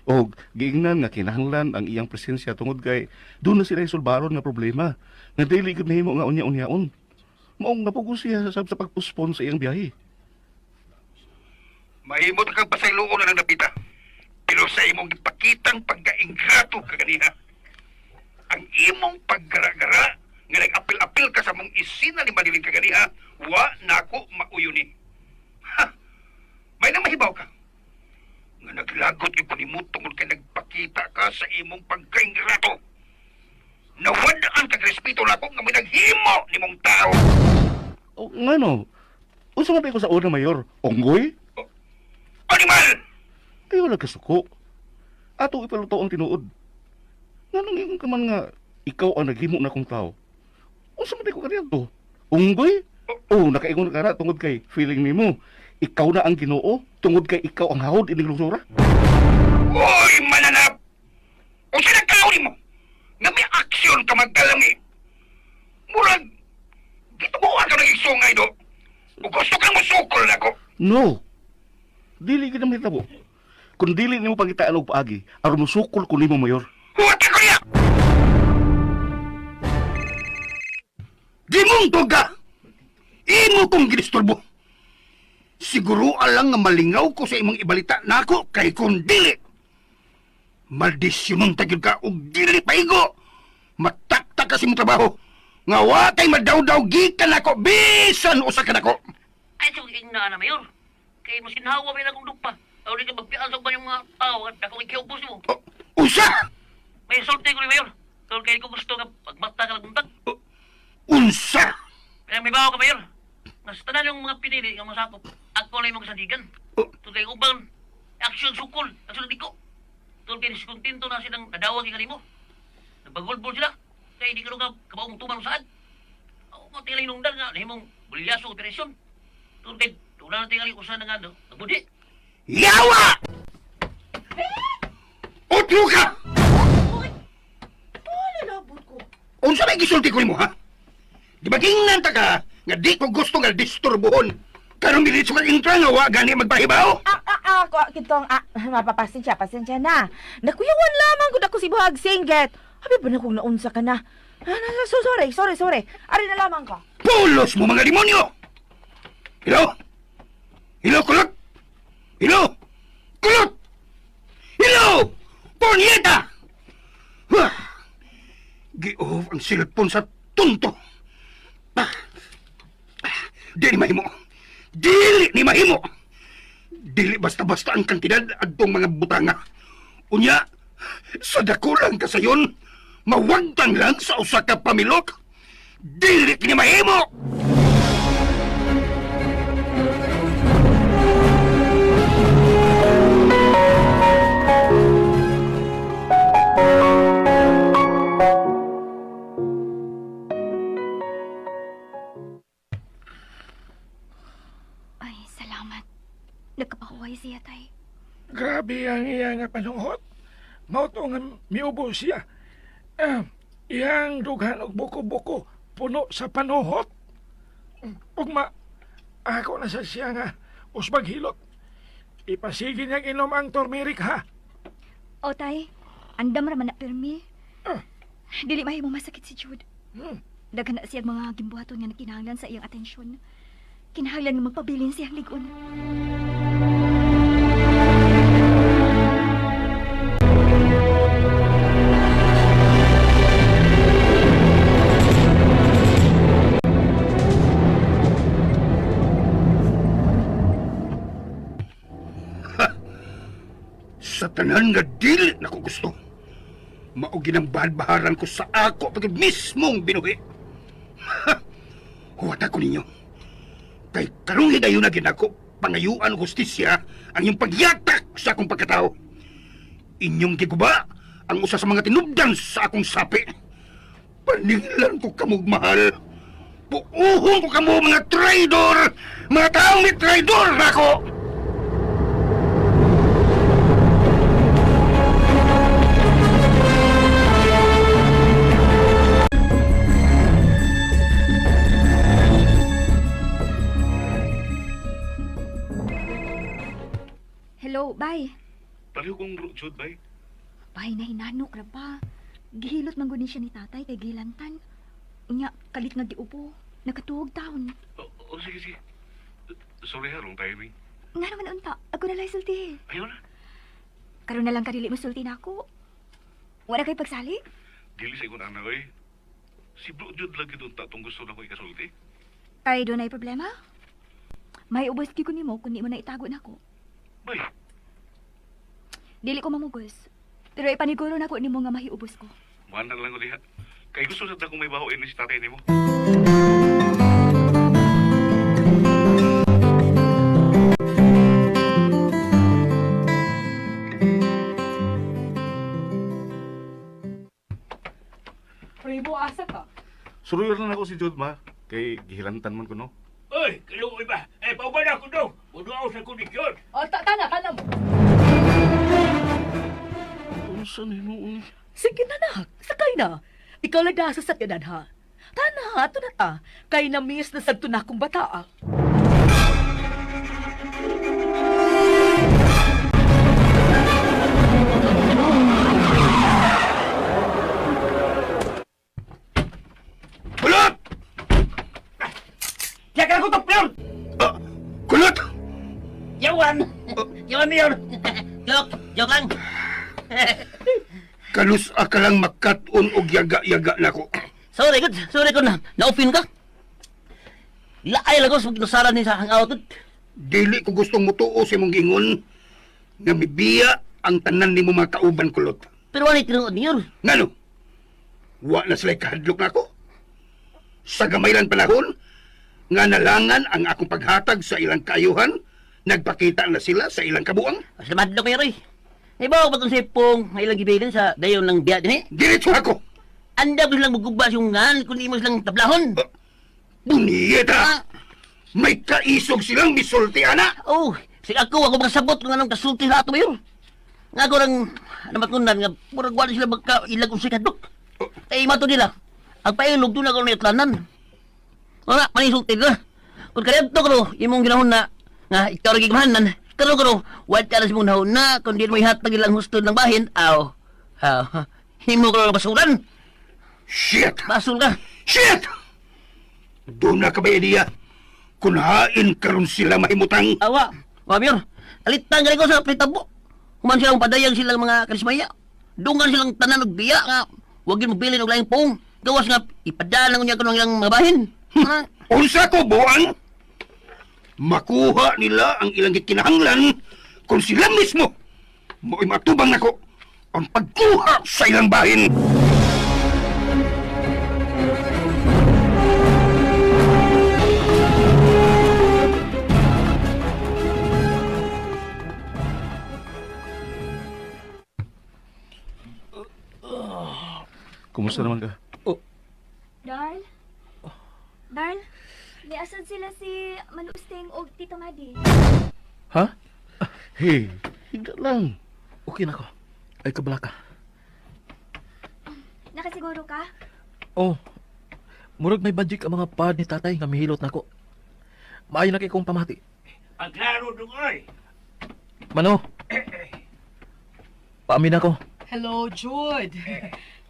O giingnan nga kinahanglan ang iyang presensya tungod kay doon na sila isulbaron nga problema nga dili gid nahimo nga unya-unyaon. Maong napugo siya sa pagpuspon sa iyang biyahe. Mahimot kang pasayloon na ng napita. Pero sa imong gipakitang pagkaingrato kaganiha, ang imong paggara-gara nga nag-apil-apil ka sa mong isina ni Madiling kaganiha, wa nako mauyuni. Ha! May nang mahibaw ka. Nga naglagot yung panimut tungkol kay nagpakita ka sa imong pagkaingrato. Nawadaan kag respeto nako nga may naghimo ni mong tao. O ngano? Unsa man ko sa una, Mayor? Onggoy? Animal! Kayo nagkasuko. Ato ipaluto ang tinuod. Nganong ingon ka man nga ikaw ang naghimo na kong tao. Unsa man ko kaniya to? Unggoy? Oh, nakaingon ka na tungod kay feeling nimo. Ikaw na ang Ginoo tungod kay ikaw ang hawod ining lungsura. Hoy, mananap! O sila kaon mo? Nga may aksyon ka magkalangi. Murag, gitubuhan ka ng isungay do. O gusto kang masukol na ko. No. Dili kita mahitabo. Kung dili nimo pangitaan og paagi, aron musukol ko nimo, Mayor. Huwag ka kuya! Di mong toga! Imo kong ginisturbo. Siguro alang nga malingaw ko sa imong ibalita na ako kay kung dili. Maldisyon mong tagil ka o dili paigo. Mataktak kasi mong trabaho. Nga watay madaw-daw gikan ako bisan usa ka nako. Ay, so ina na, Mayor. Kaya mo sinhawa may nagong lupa. Aw, di ka magpian sa yung mga tao at akong ikiubos mo. Usa! May sulti ko ni Mayor. Kaya kaya ko gusto nga pagmata ka lang buntag. Unsa! Kaya may bawa ka, Mayor. Mas tanan yung mga pinili, yung mga sakop. Ako lang yung mga sandigan. Tulad yung ubang, aksyon sukol, aksyon diko. Tulad kayo diskontinto na silang nadawag yung kanimo. Nabagulbol sila. Kaya hindi ka nung kabaong tuman saan. Ako mo tingala inungdan nga, nahimong bulilyaso operasyon. Tulad kayo, wala na tingala yung usan na nga, nabudi. Yawa! Utro ka! Unsa may gisulti ko nimo ha? Di ba tingnan ta ka nga di ko gusto nga disturbohon. Karon dili sa intra nga wa gani magpahibaw. Ako, kitong, pasensya na. Nakuyawan lamang ko na ko si Buhag Singget. Habi ba na kung naunsa ka na? Sorry. Ari na lamang ka. Pulos mo mga demonyo! Hello, kulot! Hello! Ponyeta! Gi-off ang cellphone sa tunto. Dili ni mahimo. Dili basta-basta ang kantidad adtong mga butanga. Unya, sa dakulang kasayon, mawagtang lang sa usa ka pamilok. Dili ni mahimo. Ay, salamat. Nagkapahuway siya, tay. Grabe ang iya nga panuhot. Mao to nga miubo siya. Iyang dughan og buko-buko puno sa panuhot. Ugma, ako na sa siya nga usbag hilot. Ipasige niyang inom ang turmeric ha. O, tay, andam raman na pirmi. Ah. Dili mahimo masakit si Jude. Hmm. Daghan na siyang mga gimbuhaton nga nakinahanglan sa iyang atensyon. Kinahanglan nga magpabilin siyang ligon. Sa tanan nga dili na ko gusto. Mao ginambahad-baharan ko sa ako pagod mismong binuhi. Huwata ko ninyo. Kay karong higayon na ginako pangayuan o hustisya ang iyong pagyatak sa akong pagkatao. Inyong giguba ang usa sa mga tinubdan sa akong sapi. Paningilan ko kamog mahal. Puuhon ko kamo mga traidor! Mga taong may traidor na ako! Hello, bye. Pareho kong Jude, bay. Bye na hinanok ra pa. Gihilot man gunin siya ni tatay kay gilantan. Unya, kalit nga giupo. Nakatuog taon. Sige. Sorry ha, wrong timing. Nga naman unta, ako na lang sulti. Ayaw na. Karon na lang kadili mo sulti na ako. Wala kay pagsali? Dili sa ikon anak, oy. Si Bro Jude lagi doon tatong gusto na ko ikasulti. Kay doon ay problema? May ubos ki ko nimo kung di mo na itago na ako. Bay, Dili ko mamugos. Pero ipaniguro na ko nimo nga mahiubos ko. muhanan lang ko diha. Kay gusto sa kung may bahoin ni si tatay nimo. Primo, asa ka? Suruyor na ako si Jude, ma. Kay gihilantan man ko, no? Oy, kaluoy ba? Paubala ko daw. Puno sa kondisyon. O, tana mo. Unsa ni noon? Sige na, nak. Sakay na. Ikaw lang sa sakyanan, ha? Tana, ato na ta. Kay na-miss na sagto na akong bata, ah. Kulot! Yakan ko to, Pion! Kulot! Yawan! Yawan, Pion! Joke lang. Kalus ka lang makaton og yaga-yaga nako. Sorry ko na. Na-offin ka. Laay lang ko sa pagkinusaran ni sa hangout. Dili ko gustong mutuo sa imong gingon nga mibiya ang tanan nimo mga kauban kulot. Pero wala tinuod niyo. Ngano? Wa na sila kahadlok nako. Sa gamaylan panahon nga nalangan ang akong paghatag sa ilang kaayuhan, nagpakita na sila sa ilang kabuang. Mas namadlo kayo, Roy. Ibaw ba itong sipong may ilang gibilin sa dayon ng biya din eh? Diretso ako. Anda ba silang magugba yung ngan kung di mo silang tablahon? Buniyeta! May kaisog silang misultiana! Oh, sige ako makasabot kung anong kasulti sa ato ba yun? Nga ko lang namatunan nga murag wala sila magka ilag kong sikadok. Ay mato nila. Agpailog doon ako ng itlanan. Wala, manisultin ka. Kung kaya ito ko, imong ginahon na, nga ikaw rin gigmahanan, karo karo, wad ka na sa mong nahon na, kung di mo ihatag ilang husto ng bahin, himo ko lang basuran. Shit! Basul ka. Shit! Doon na ka ba niya? Kunhain karon sila mahimutang. Awa, Mayor, alitan ka rin ko sa pritabo. Human silang padayang silang mga karismaya. Dungan silang tanan og biya nga, wag yun magbilin og laing pong. Gawas nga, ipadala niya ko ng ilang mga bahin. Unsa ko, buang? Makuha nila ang ilang gikinahanglan kung sila mismo mo'y matubang nako ang pagkuha sa ilang bahin. Kumusta naman ka? Darl? Darl? May asad sila si Manusting o Tito Madi. Ha? Hey, hindi lang. Okay na ko. Ay, kabala ka. Nakasiguro ka? Oh, murag may budget ang mga pad ni tatay nga mihilot na ko. Maayo na kay kong pamati. Ang klaro doon, oy. Mano? Paamin ako. Hello, Jude.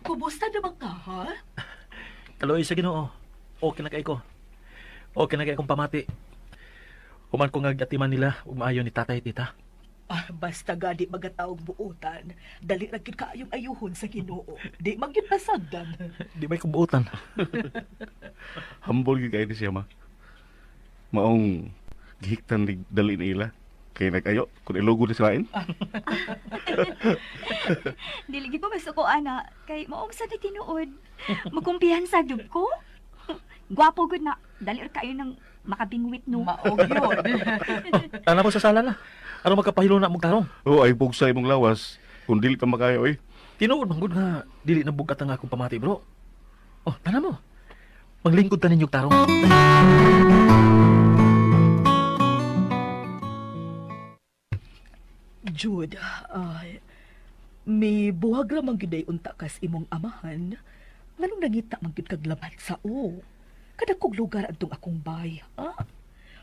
Kumusta naman ka, ha? Kaloy sa Ginoo. Okay na kay ko. Okay na kay kong pamati. Human ko nga gatiman nila ug maayo ni tatay tita. Basta gadi magataog buutan, dali ra gyud kaayong ayuhon sa Ginoo. Di magyud pasagdan. Di may kubuutan. Humble gyud kayo ni siya, ma. Maong gihiktan ni dali nila. Kaya nag-ayo, kung ilogo na silain. Dili gyud ko masuko ana kay maong sa na tinuod. Magkumpiyansa jud ko. Gwapo gud na dali ra kayo ng makabingwit no. Maog yun. Tana mo sa sala na. Aron magkapahilo na mong tarong. Oo, ay bugsa imong lawas. Kung dili pa makayo, oy. Tinuod man gud nga dili na bugat ang akong pamati, bro. Oh, tana mo. Maglingkod ta ninyong tarong. Jude, may buhag ramang gyud unta kas imong amahan. Nganong nangita man gyud kag labat sa o. Kadakog lugar adtong akong bay, ha?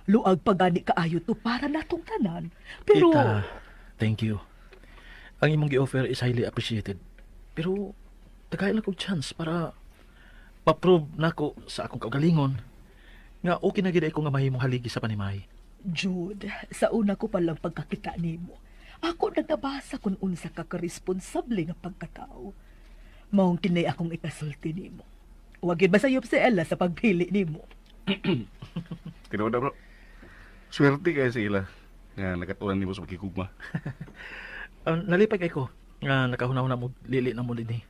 Luag pagani kaayo to para natong tanan. Pero Tita, thank you. Ang imong gi-offer is highly appreciated. Pero tagay lang kong chance para ma-prove nako sa akong kaugalingon nga okay na gid ako nga mahimong haligi sa panimay. Jude, sa una ko palang pagkakita nimo, ako nagabasa kung unsa ka karesponsable nga pagkatao. Maong kinay akong ikasulti nimo. Wagid ba sayop si Ella sa pagpili nimo? Tinood na, bro. Swerte kayo sa ila. Nga nakatulan ni mo sa pagkikugma. Nalipay kay ko nga nakahuna-huna mo lili na mo din eh.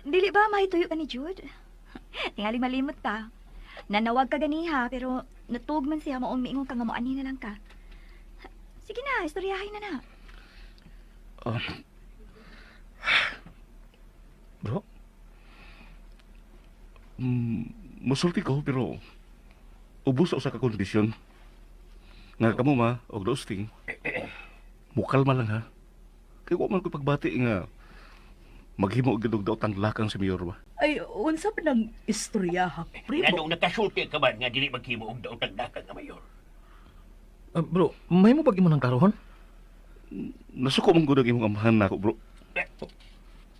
Dili ba mahituyo ka ni Jude? Tingali malimot ta. Nanawag ka ganiha pero natug man siya maong miingon ka nga moani na lang ka. Sige na, istoryahin na na. Bro, Musulti ko, pero ubos sa usa ka kondisyon. Nga kamo ma, og roasting. Mukalma lang ha. Kaya ko man ko pagbati nga maghimo og gidugdaw tanlakang si Mayor ba. Ay, unsa pa ng istorya ha, primo? Anong nakasulti ka ba nga dili maghimo og daw tagdakan nga mayor? bro, may mo pag imo ng karohon? Nasuko mong gud ang imong amahan nako, bro.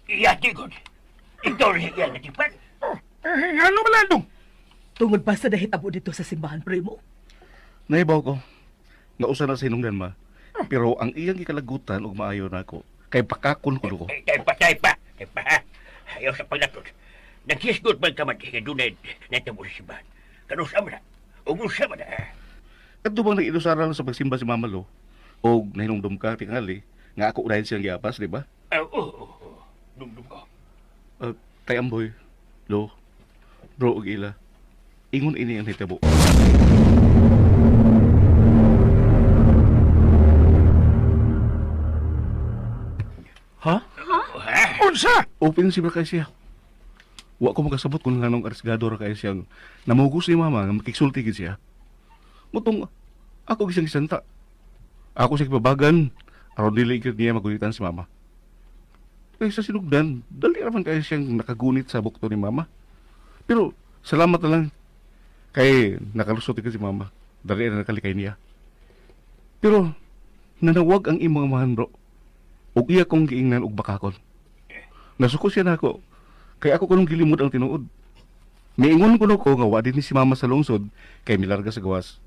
Iya, tigod. Ikaw rin yan natipan. Ano ba lang Tungod pa sa nahitabo dito sa simbahan, primo? Naibaw ko. Nga usa na sa hinungdan ma. Pero ang iyang gikalagutan og maayo nako kay pakakon ko ko. Tay pa. Ha? Ayaw sa paglatot. Nagkisgot man ka man kaya dunay natamo sa simbahan. Kanusa mo na. Ugusa mo na. Kadto bang nag-ilusaran sa pagsimba si Mama Lo? Og nahinungdom ka tingali nga ako unahin siyang giapas, di ba? Oo. Dumdum ko. Tay Amboy, Lo, bro og ila. Ingon ini ang hitabo. Ha? Unsa? Open si kay siya. Wa ko makasabot kung nganong arisgado ra kay siyang namugos ni Mama nga makiksulti gid siya. Mutong ako gisang gisanta. Ako siya kipabagan aron dili gid niya magulitan si Mama. Kaya sa sinugdan, dali raman kaya siyang nakagunit sa bukto ni Mama. Pero salamat na lang kay nakalusot ka si mama. Dari na nakalikay niya. Pero nanawag ang imong amahan, bro. Ug iya kong giingnan og bakakon. Nasuko siya nako. Kay ako kunong gilimod ang tinuod. Miingon ko no ko nga wa din ni si mama sa lungsod kay milarga sa gawas.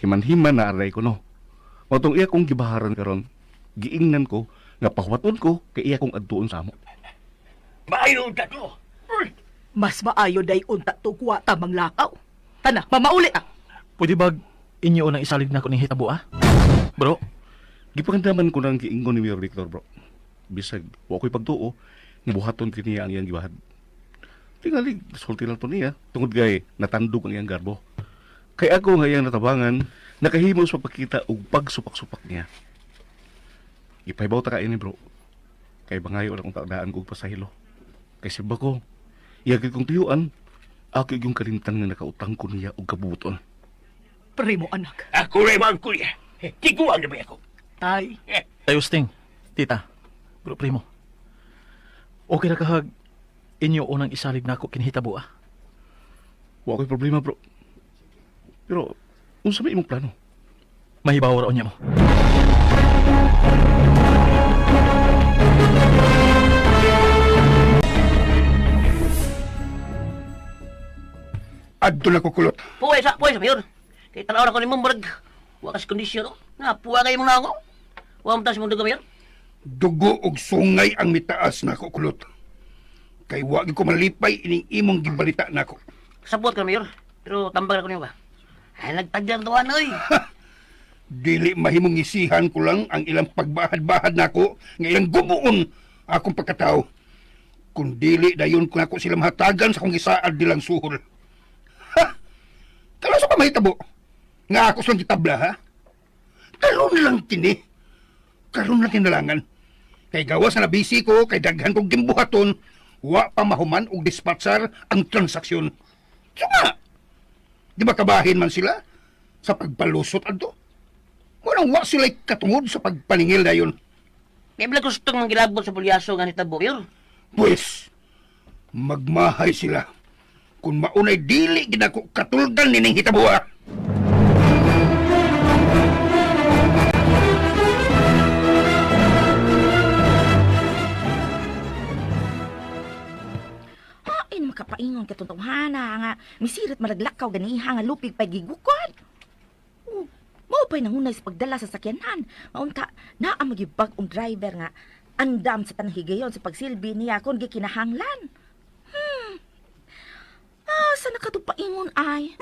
Himan-himan na aray ko no. Matong iya kong gibaharan karon. Giingnan ko nga pahuwaton ko kay iya kong adtuon sa amo. Maayo ta to. Mas maayo day unta to kuwa tamang lakaw. Tana, mamauli ah. Pwede ba inyo unang isalig na ko ng hitabo, ah? Bro, Gipakandaman ko nang giingon ni Mayor Victor, bro. Bisag, wa ko'y pagtuo, nibuhaton kiniya ang iyang gibahad. Tingali, sulti lang to niya. Tungod gay, natandog ang iyang garbo. Kay ako nga iyang natabangan, nakahimo sa pagkita og pagsupak-supak niya. Ipaibaw ta ka ini, bro. Kay bangayo lang kong taadaan ko og pasahilo. Kay siba ko, iyagid kong tiyuan, ako yung kalintang na nakautang ko niya og kabuton. Primo anak. Ako rin mga kuya. Tiguan na ba ako? Tay, Ayusting, tita, bro primo. Okay na kahag inyo unang isalig na ako kinihitabo, ah? Wa ko'y problema, bro. Pero, unsa may imong plano? Mahibaw raon niya mo. Adto na ko kulot. Puway sa mayor. Kaya tanaw na ko ni Mumbrag. Wakas kondisyon, no? Napuwa kayo mong nangaw. Huwag mo tas mong dugo, mayor. Dugo og sungay ang mitaas na ko kulot. Kay wa gyud ko malipay ining imong gibalita nako. Sabot ka, mayor. Pero tambag na ko niyo ba? Ay, nagtagyan tuwan, oy. Dili mahimong isihan ko lang ang ilang pagbahad-bahad nako nga ilang gubuon akong pagkatao. Kung dili dayon ko nako sila mahatagan sa kong gisaad nilang suhol. Ha? Kala sa pamahitabo nga ako silang gitabla, ha? Karon lang kini. Karon lang kinalangan. Kay gawas na nabisi ko, kay daghan kong gimbuhaton, wa pa mahuman og dispatcher ang transaksyon. So nga, di ba kabahin man sila sa pagpalusot adto? Walang wa sila katungod sa pagpaningil dayon. May bala gustong manggilabot sa pulyaso nga ni Tabo, mayor. Pues, magmahay sila. Kung maunay dili ginako katulgan nining hitabuha. Makapaingon ka tuntunghana nga misirit malaglakaw ganiha nga lupig pay gigukod. Mao pay nangunay sa pagdala sa sakyanan. Maunta naa magibag ang driver nga andam sa tanang higayon sa pagsilbi niya kon gikinahanglan. Sana ka paingon ay?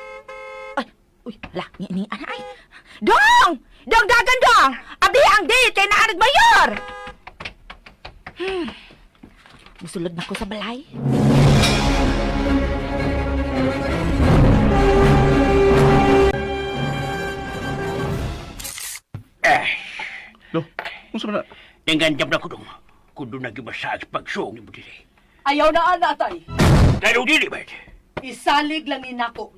Ay, uy, hala, ni ay. Dong! Dong dagan dong! Abi ang date kay naarig mayor. Musulod na ko sa balay. Lo, unsa man na? Tinggan jam na ko dong. Kundo na gimasag pagsong ni mo dili. ayaw na ana, tay. Pero dili ba? Isalig lang inako.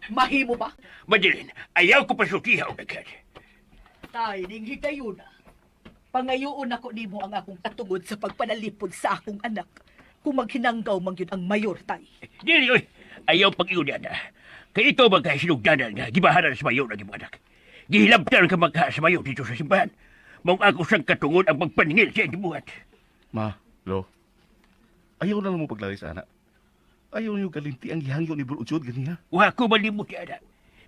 Mahimo ba? Madilin, ayaw ko pasutiha o nagkad. Tay, ning higayon na. Pangayoon ako nimo ang akong katungod sa pagpanalipod sa akong anak. Kung maghinanggaw man yun ang mayor, tay. Dili, oy. Ayaw pag-iunan na. Kaya ito ba kayo sinugdanan nga gibaharan sa mayor ng imong anak? Gihilabtan ka magka sa mayor dito sa simbahan. Mong ako sang katungod ang pagpaningil sa inyong buhat. Ma, Lo, ayaw na lang mo paglari sa anak. Ayaw niyo galinti ang gihangyo ni Bro Uchod ganiha. Wa ko malimot yan.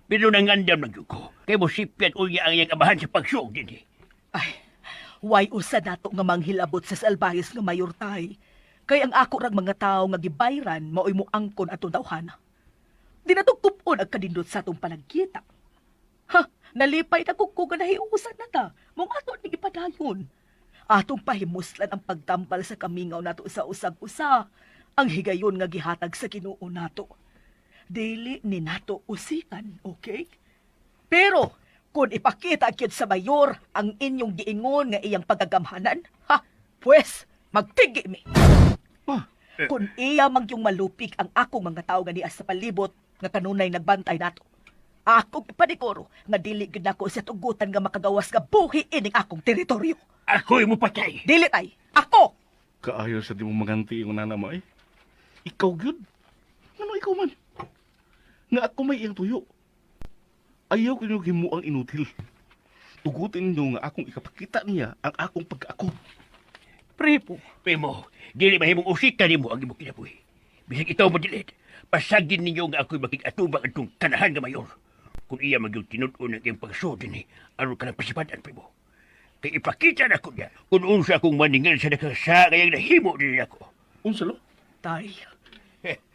Pero nangandam ng ko. Kaya mo sipiat uya ang iyang amahan sa pagsog din. Ay, way usa nato nga manghilabot sa salbahis nga mayor, tay. Kay ang ako rag mga tao nga gibayran maoy mo angkon ato dawhana. Di na tugtupon ang kadindot sa atong panagkita. Ha, nalipay na kung nga nahiusan na ta. Mong ato ni ipadayon. Atong pahimuslan ang pagtambal sa kamingaw nato sa usag-usa. Ang higayon nga gihatag sa Ginoo nato. Dili ni nato usikan, okay? Pero, kung ipakita gyud sa mayor ang inyong giingon nga iyang pagagamhanan, ha, pues, magtigi mi. Kung iya magyong malupik ang akong mga tao nga niya sa palibot nga kanunay nagbantay nato. Akong ipaniguro nga dili gyud nako sa tugutan nga makagawas nga buhi ining akong teritoryo. Ako'y mo patay. Dili tay, ako. Kaayo sa di mo maganti yung nana mo eh. Ikaw gyud. Ano ikaw man. Nga ako may iyang tuyo. Ayaw ko ninyo himu ang inutil. Tugutin ninyo nga akong ikapakita niya ang akong pagkaako. Primo, dili mahimong usika nimo ang imong kinabuhi. Bisag itaw madilit, pasagin ninyo nga ako'y makikatubang atong kanahan nga mayor. Kung iya magyong tinud-on ang iyang pagsud ni aron ka ng pasipadan, primo. Kay ipakita na ko niya kung unsa akong maningal sa nakasa kayang nahimo din ako. Unsa lo? Tay.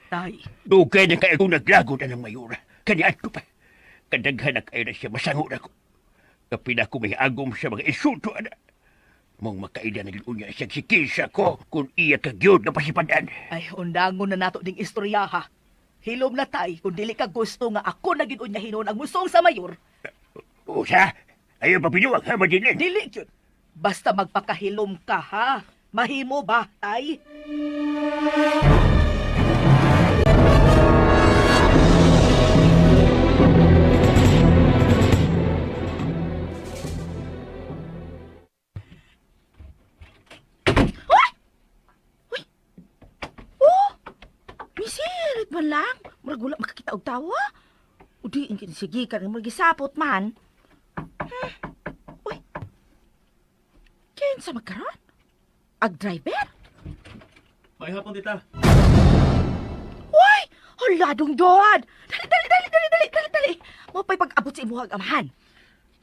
Tay. Dugay na kayo kung naglagod na ng mayor. Kanya ato pa. Kadaghan na kayo na siya masango na ko. Kapila ko may agom sa mga insulto, ana. Mong makaida na ginunya siyang sikisa ko kung iya kagyod na pasipadan. Ay, undangon na nato ding istorya ha. Hilom na tay, kung dili ka gusto nga ako na ginunya hinon ang musong sa mayor. Usa, ayaw pa pinuwag ha, Madilin. Dili yun. Basta magpakahilom ka ha. Mahimo ba, tay? Misirit man lang. Murag wala makakita og tawa. Udi ang kinisigikan ng magisapot man. Uy. Kinsa magkaroon? Ag driver? May hapon, tita. Uy! Hala, dungdod! Dali! Mapay pag-abot sa imuhag amahan.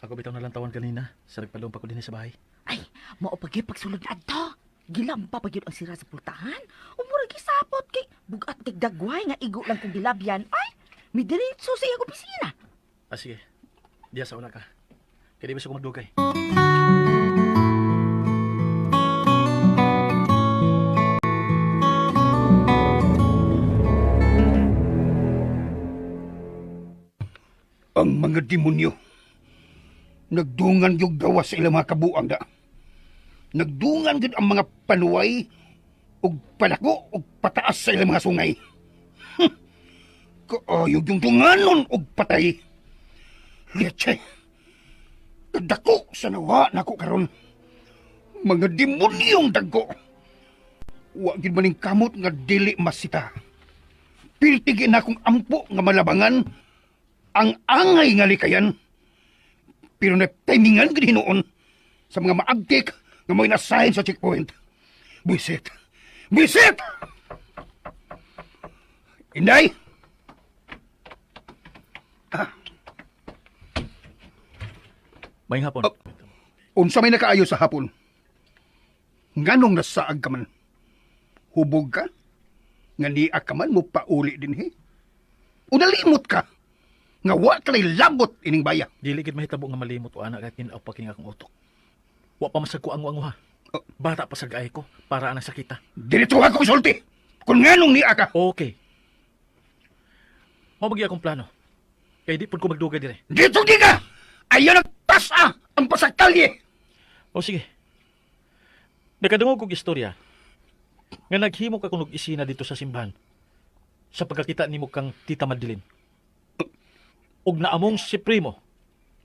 Ako bitaw na lang tawan kanina. Sa nagpalong pa ko din sa bahay. Ay, maupagyo pagsulod na ato. Gilam pa pagyo ang sira sa pultahan. Umurag gisapot kay bugat kay dagway nga igo lang kong gilabyan. Ay, may diretso sa iyang opisina. Ah, sige. Diya sa una ka. Kaya di ba siya magdugay? Ang mga demonyo, nagdungan yung gawas sa ilang mga kabuang da. Nagdungan gud ang mga panuway ug palako ug pataas sa ilang mga sungay. Kaayog yung dunganon ug patay. Leche, kadako sa nawa nako karon. Mga demonyong dagko. Wa gid maning kamot nga dili masita. Piltigin akong ampo nga malabangan ang angay nga likayan. Pero nagtimingan gid hinuon sa mga maagtik nga may nasahin sa checkpoint. Bisit! Inday! May hapon. Unsa may nakaayo sa hapon? Nganong nasaag ka man? Hubog ka? Nga niya ka man mo pauli din he? O nalimot ka? Nga wa kalay labot ining baya. Dili gid mahitabo nga malimot o anak kay tinaw pa kini akong utok. Wa pa masag ko ang ha. Bata pa sa gaay ko para anang sakita. Dito ako isulti! Kung nganong niya ka? Okay. Mabagi akong plano. Kaya di po ko magdugay dire. Dito di ka! Ayaw nagtasa ang pasagkalye! O sige. Nakadungog kong istorya nga naghimo ka kung isina dito sa simbahan sa pagkakita nimo kang Tita Madilin. Og naamong si Primo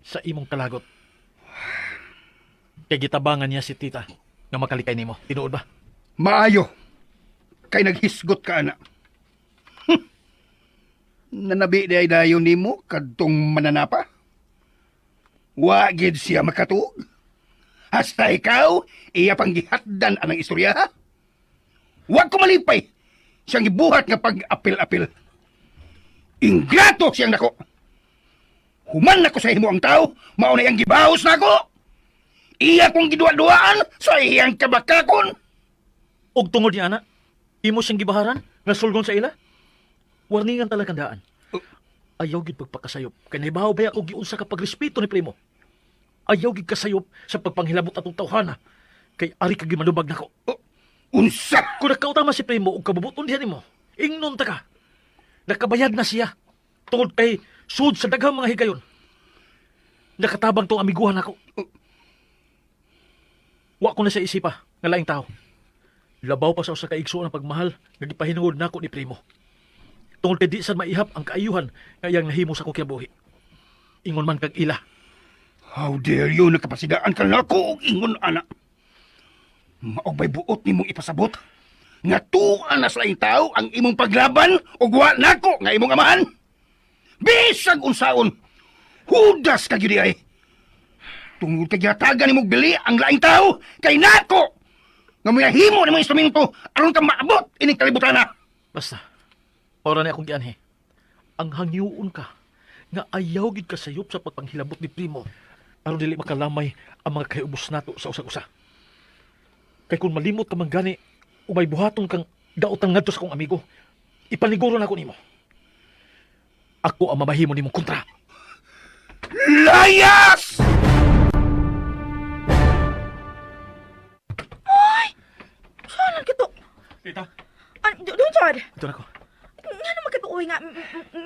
sa imong kalagot. Kaya gitabangan niya si Tita nga makalikay nimo. Tinuod ba? Maayo. Kay naghisgot ka, anak. Nanabi day dayon nimo kadtong mananapa. Wa gid siya makatuog. Hasta ikaw, iya pang gihatdan anang istorya, ha? Wa ko malipay. Siyang gibuhat nga pag-apil-apil. Ingrato siyang nako. Human nako sa himo ang tao, mao na iyang gibahos nako. Iya kong gidua-duaan sa iyang kabakakon. Og tungod niya, anak, imo siyang gibaharan nga sulgon sa ila? Warningan talagang daan. Ayaw gid pagpakasayop. Kaya naibahaw ba ako giunsa ka pagrespeto ni Primo? Ayaw gid kasayop sa pagpanghilabot atong tawhana. Kay ari ka gimalubag nako. Unsa? Kung nagkautama si Primo og kabubuton diha nimo, ingnon ta ka. Nakabayad na siya. Tungod kay sud sa daghang mga higayon. Nakatabang tong amiguhan ako. Wa ko na sa isipa nga laing tao. Labaw pa sa usa ka igsoon ang pagmahal nga gipahinungod nako ni Primo. Tungod kay di sad maihap ang kaayuhan nga iyang nahimo sa akong kinabuhi. Ingon man kag ila. How dare you, nakapasidaan ka na ako og ingon, anak. Maobay buot nimong ipasabot. nga tuan na sa laing tao ang imong paglaban o guwa nako nga imong amahan. Bisag unsaon, hudas ka gyud ay. Tungod kay gihatagan nimong bili ang laing tao kay nako nga mayahimo ni mga instrumento aron ka maabot ining kalibutan na. Basta, ora na akong gianhi. Ang hangyoon ka, nga ayaw gid ka sayop sa pagpanghilabot ni Primo, aron dili makalamay ang mga kayubos nato sa usa-usa. Kay kung malimot ka man gani, umay buhaton kang daotan ngadto sa kong amigo, ipaniguro na ako nimo. Ako ang mamahimo nimong kontra. Layas! Saan ka to? Tita, Doon, Chad. ito na ko. Nga naman ka tuoy nga,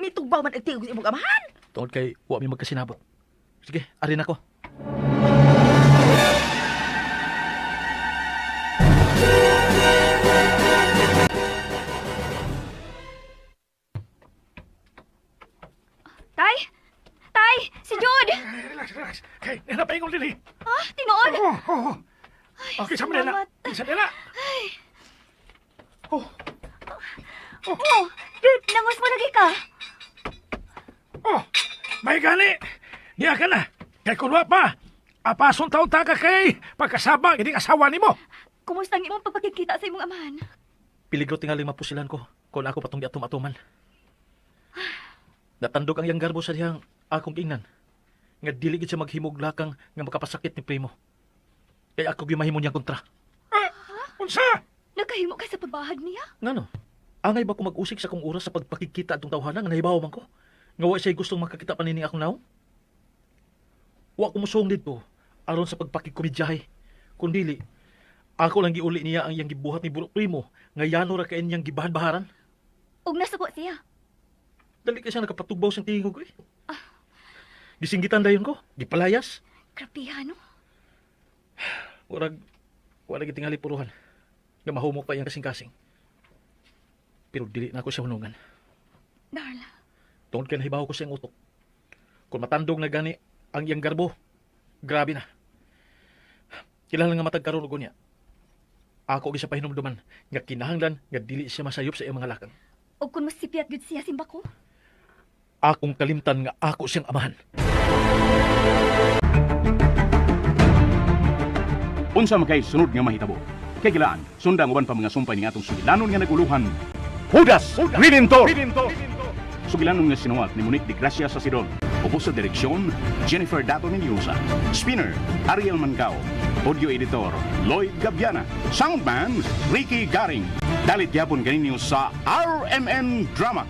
mitugbaw man ang tigos imong amahan. Tungod kay wa mi magkasinabot. Sige, arin ako. Tay! Tay! Si Jude! Relax, relax. Kay, napaingon dili. Ah, tinuod! Oh. Okay, sa manila. salamat. Sa manila. Oh, nangos mo lagi ka. Oh, may gani. Niya ka na. Kay kunwa pa. Apason taon ta ka kay pagkasabang ining asawa nimo. Kumusta ang imong pagpakikita sa imong amahan? Piligro tingali mapusilan ko kung ako patong giatum-atuman. Natandog ang yang garbo sa diyang akong ingnan. Nga dili gid siya maghimog lakang nga makapasakit ni Primo. Kaya ako gimahimo niyang kontra. Unsa? Nakahimo ka sa pabahag niya? Ngano? Angay ba ko mag-usik sa kong oras sa pagpakikita atong tawhana nga nahibaw man ko? Nga wa siya gustong makakita pa nining akong naong? Wa ko musong dito aron sa pagpakikomedyahe. Kundili, ako lang giuli niya ang iyang gibuhat ni Burok Primo nga yano ra kain niyang gibahan-baharan. Ug nasuko siya. Dali ka siya nakapatugbaw sa tingog ko eh. Gisinggitan dayon ko, gipalayas. Grabe no? Wala gitingali puruhan. Nga mahumok pa iyang kasing-kasing. Pero dili na ako siya hunungan. Darla. Tungod kay nahibaw ko siyang utok. Kung matandog na gani ang iyang garbo, grabe na. Kilala nga matag karon niya. Ako gisa pahinumduman nga kinahanglan nga dili siya masayop sa iyang mga lakang. Ug kun masipiat gud siya simba ko? Akong kalimtan nga ako siyang amahan. Unsa man kay sunod nga mahitabo? Kay gilaan, sundang uban pa mga sumpay ni atong sugilanon nga naguluhan. Judas Redentor! Sugilanon nga sinuwat ni Monique de Gracia sa Sidon. Ubos sa direksyon, Jennifer Dato Mendoza. Spinner, Ariel Mancao. Audio editor, Lloyd Gabiana. Soundman, Ricky Garing. Dalit yapon ganinyo sa RMN Drama.